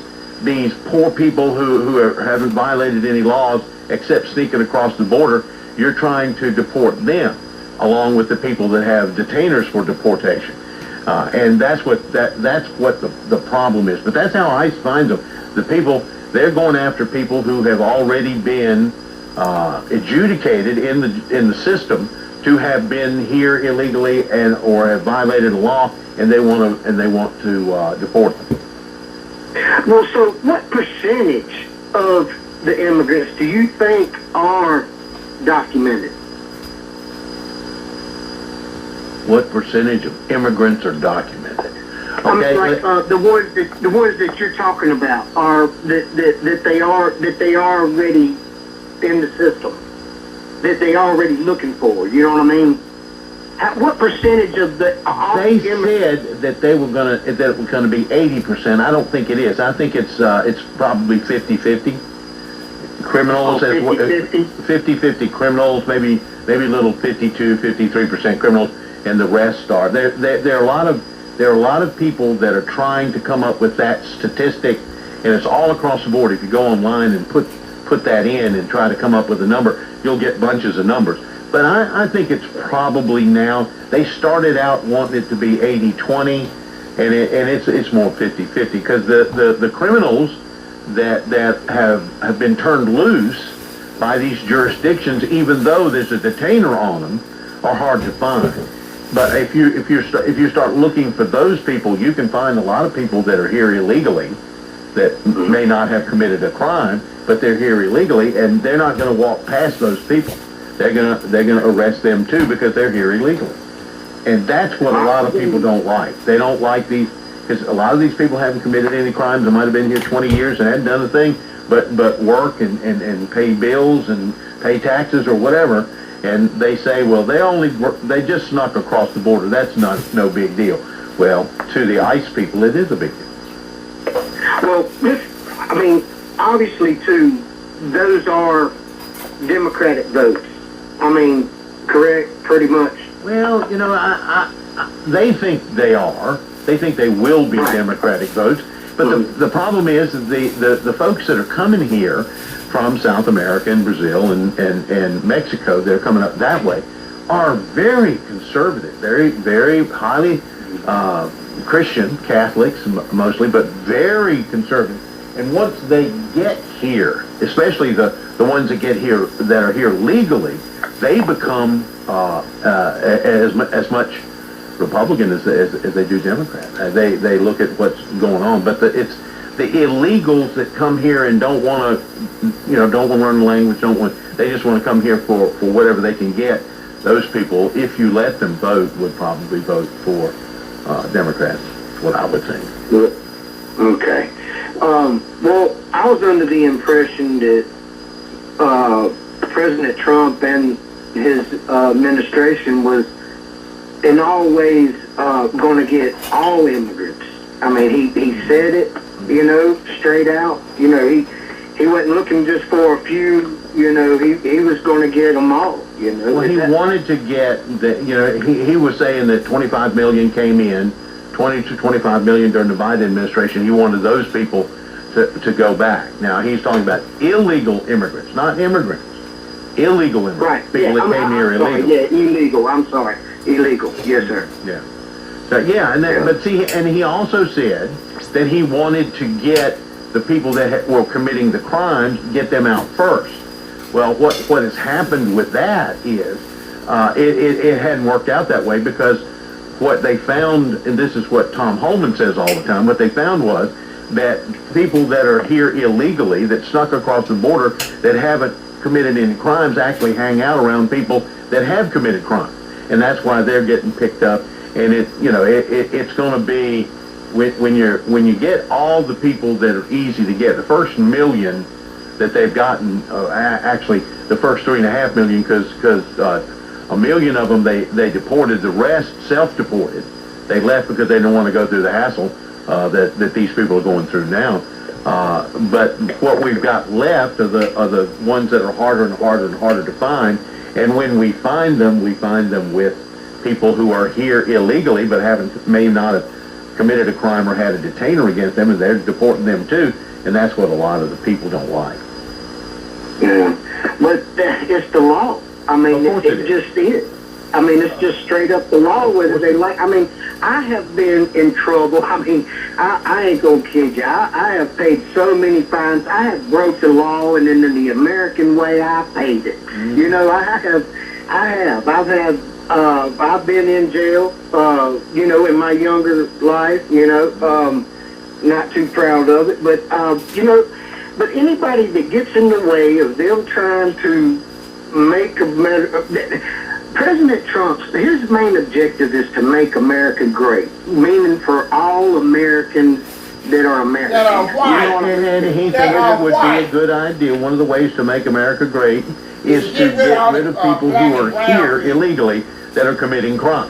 Speaker 10: poor people who haven't violated any laws except sneaking across the border, you're trying to deport them, along with the people that have detainers for deportation. And that's what the problem is. But that's how ICE finds them. The people, they're going after people who have already been adjudicated in the system to have been here illegally or have violated a law, and they want to deport them.
Speaker 14: Well, so what percentage of the immigrants do you think are documented?
Speaker 10: What percentage of immigrants are documented? Okay,
Speaker 14: I mean, like the ones that you're talking about are that they are already in the system, that they already looking for. You know what I mean? What percentage of the
Speaker 10: they said that they were that it was gonna be 80%. I don't think it is. I think it's probably 50-50. Criminals, 50-50 criminals, maybe a little 52-53% criminals, and the rest are. There are a lot of people that are trying to come up with that statistic, and it's all across the board. If you go online and put that in and try to come up with a number, you'll get bunches of numbers. But I think it's probably now, they started out wanting it to be 80-20, and it's more 50-50, because the criminals that have been turned loose by these jurisdictions, even though there's a detainer on them, are hard to find. But if you start looking for those people, you can find a lot of people that are here illegally that may not have committed a crime, but they're here illegally, and they're not going to walk past those people. They're gonna arrest them too, because they're here illegally. And that's what a lot of people don't like. They don't like these, because a lot of these people haven't committed any crimes. They might have been here 20 years and hadn't done a thing but work and pay bills and pay taxes or whatever. And they say, well, they just snuck across the border. That's no big deal. Well, to the ICE people, it is a big deal.
Speaker 14: Well, I mean, obviously, too, those are Democratic votes. I mean, correct, pretty much.
Speaker 10: Well, you know, they think they are. They think they will be Democratic votes. But the problem is that the folks that are coming here from South America and Brazil and Mexico, they're coming up that way, are very conservative, very, very highly Christian, Catholics mostly, but very conservative. And once they get here, especially the ones that get here, that are here legally, they become as much Republican as they do Democrat. They look at what's going on, but it's the illegals that come here and don't want to learn the language, they just want to come here for whatever they can get. Those people, if you let them vote, would probably vote for Democrats. What I would think.
Speaker 14: Okay. Well, I was under the impression that President Trump and his administration was in all ways going to get all immigrants. I mean, he said it, you know, straight out. You know, he wasn't looking just for a few. You know, he was going to get them all. You know.
Speaker 10: Well, he wanted to get the. You know, he was saying that 25 million came in, 20 to 25 million during the Biden administration. He wanted those people to go back. Now he's talking about illegal immigrants, not immigrants. Illegal immigrants.
Speaker 14: Right.
Speaker 10: People that came here illegal.
Speaker 14: Yeah, illegal. I'm sorry. Illegal. Yes, sir.
Speaker 10: Yeah. So yeah, but see, and he also said that he wanted to get the people that were committing the crimes, get them out first. Well, what has happened with that is it hadn't worked out that way, because what they found, and this is what Tom Holman says all the time, what they found was that people that are here illegally, that snuck across the border, that haven't committed any crimes, actually hang out around people that have committed crimes, and that's why they're getting picked up. And it's going to be when you get all the people that are easy to get, the first million that they've gotten, actually the first 3.5 million, because a million of them they deported, the rest self-deported. They left because they didn't want to go through the hassle that these people are going through now. But what we've got left are the ones that are harder and harder and harder to find. And when we find them with people who are here illegally but may not have committed a crime or had a detainer against them, and they're deporting them too, and that's what a lot of the people don't like.
Speaker 14: Yeah, but it's the law. I mean, it just is. I mean, it's just straight up the law, whether they like. I mean, I have been in trouble. I mean, I ain't gonna kid you. I have paid so many fines. I have broke the law, and then in the American way, I paid it. Mm-hmm. You know, I have. I've been in jail, you know, in my younger life, you know, not too proud of it, but, you know, but anybody that gets in the way of them trying to make President Trump's, his main objective is to make America great, meaning for all Americans that are American.
Speaker 10: That are white. You know, and he figured it would be a good idea. One of the ways to make America great is to get rid of people who are here illegally that are committing crime.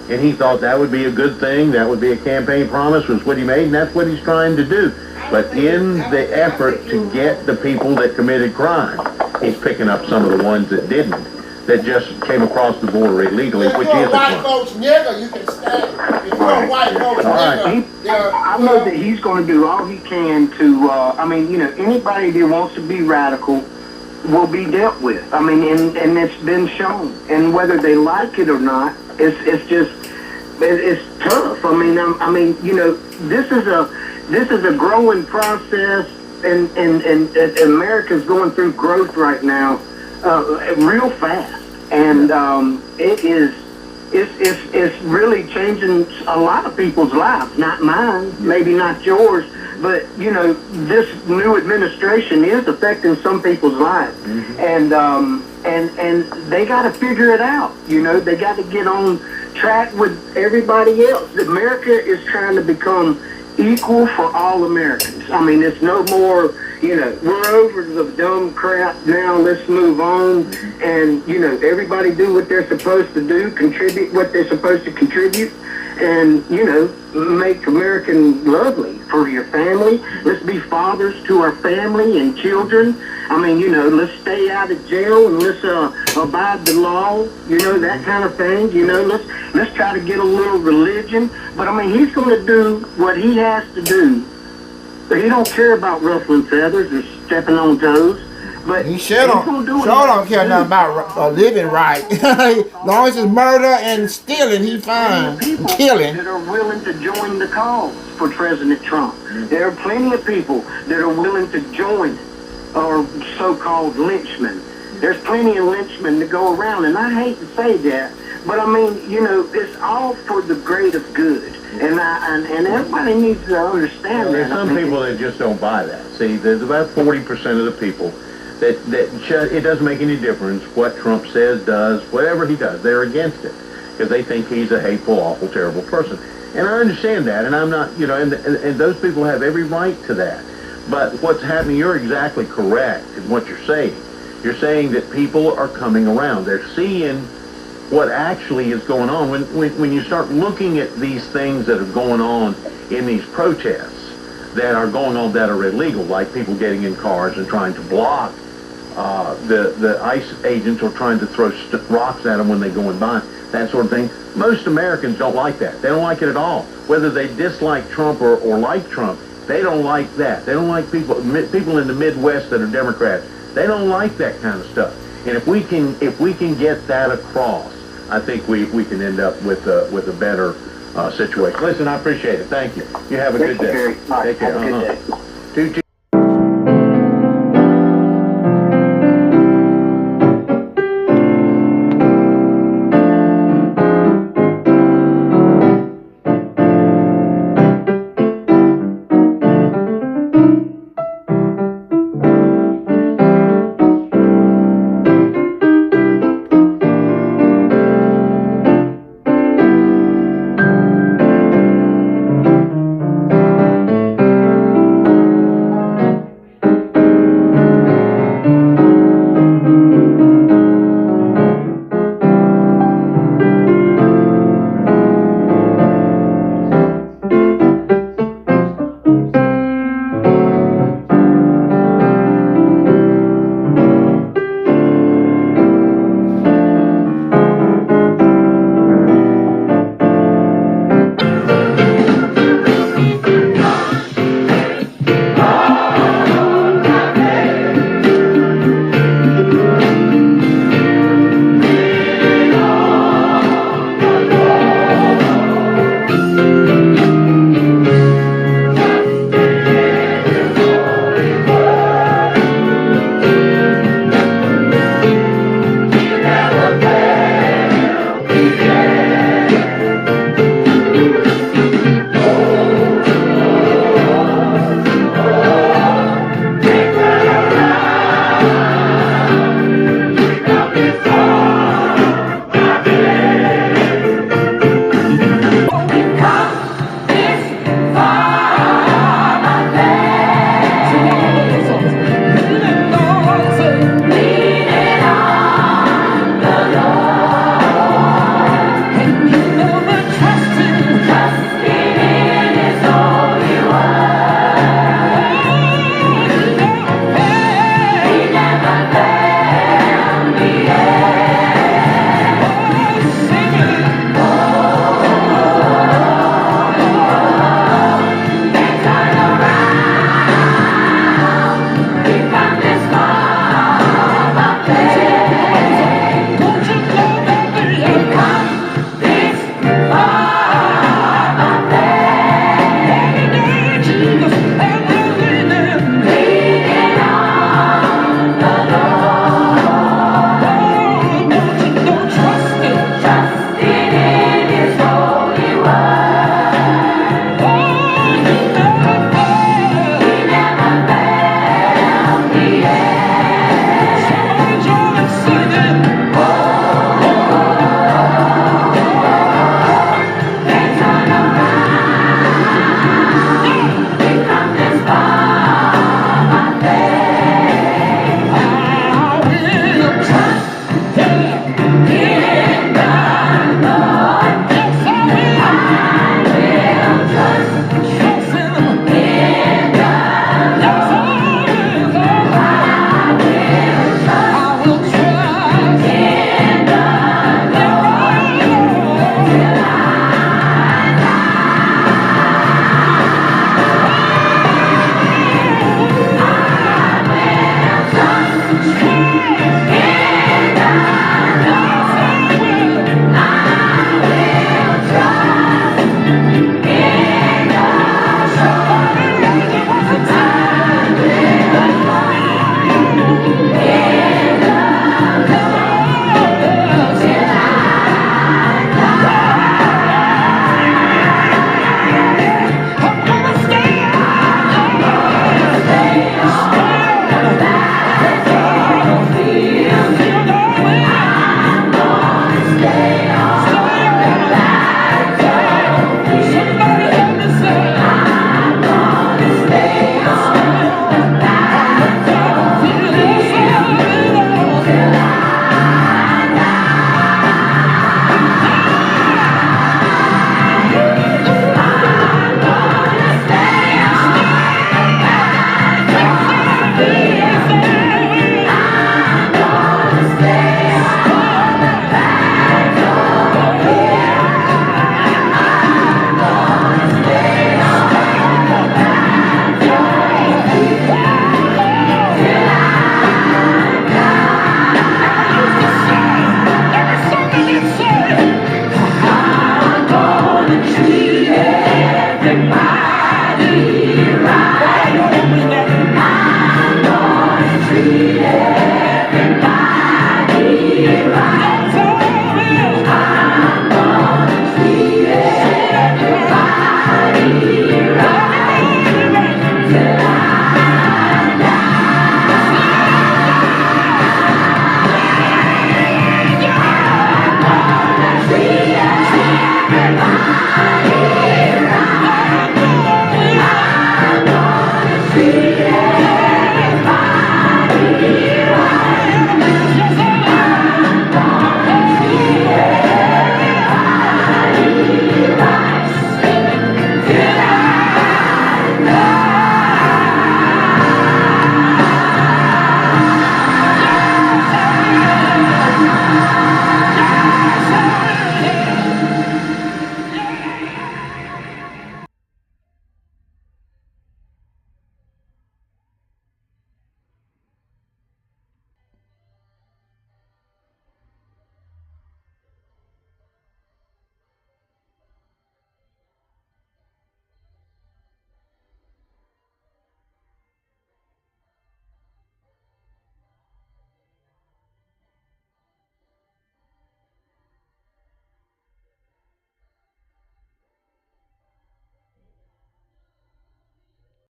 Speaker 10: And he thought that would be a good thing. That would be a campaign promise, was what he made, and that's what he's trying to do. But in the effort to get the people that committed crime, he's picking up some of the ones that didn't, that just came across the border illegally, which is a crime.
Speaker 1: Folks nigger, you can stay. If you're a white folks nigger,
Speaker 14: I know that he's going to do all he can to, I mean, you know, anybody that wants to be radical will be dealt with. I mean, and it's been shown. And whether they like it or not, it's just, it's tough. I mean, you know, this is a growing process, and America's going through growth right now, real fast. And it's really changing a lot of people's lives. Not mine, maybe not yours, but you know, this new administration is affecting some people's lives. Mm-hmm. And they got to figure it out. You know, they got to get on track with everybody else. America is trying to become equal for all Americans. I mean, it's no more, you know, we're over the dumb crap now, let's move on, and, you know, everybody do what they're supposed to do, contribute what they're supposed to contribute, and, you know, make America lovely for your family. Let's be fathers to our family and children. I mean, you know, let's stay out of jail and let's abide the law, you know, that kind of thing. You know, let's try to get a little religion. But I mean, he's going to do what he has to do. But he don't care about ruffling feathers or stepping on toes. But
Speaker 1: he sure don't care nothing about living right. As long as it's murder and stealing, he's fine. Killing.
Speaker 14: That are willing to join the cause for President Trump. There are plenty of people that are willing to join or so-called lynchmen. There's plenty of lynchmen to go around, and I hate to say that, but I mean, you know, it's all for the greater good, and everybody needs to understand that.
Speaker 10: There's some people that just don't buy that. See, there's about 40% of the people that it doesn't make any difference what Trump says, does, whatever he does. They're against it because they think he's a hateful, awful, terrible person. And I understand that, and I'm not, you know, and those people have every right to that. But what's happening, you're exactly correct in what you're saying. You're saying that people are coming around. They're seeing what actually is going on. When you start looking at these things that are going on in these protests that are going on that are illegal, like people getting in cars and trying to block the ICE agents or trying to throw rocks at them when they go in by, that sort of thing. Most Americans don't like that. They don't like it at all. Whether they dislike Trump or like Trump, they don't like that. They don't like people in the Midwest that are Democrats. They don't like that kind of stuff. And if we can get that across, I think we can end up with a better situation. Listen, I appreciate it. Thank you. You have a good day.
Speaker 14: Take care.
Speaker 10: Take care.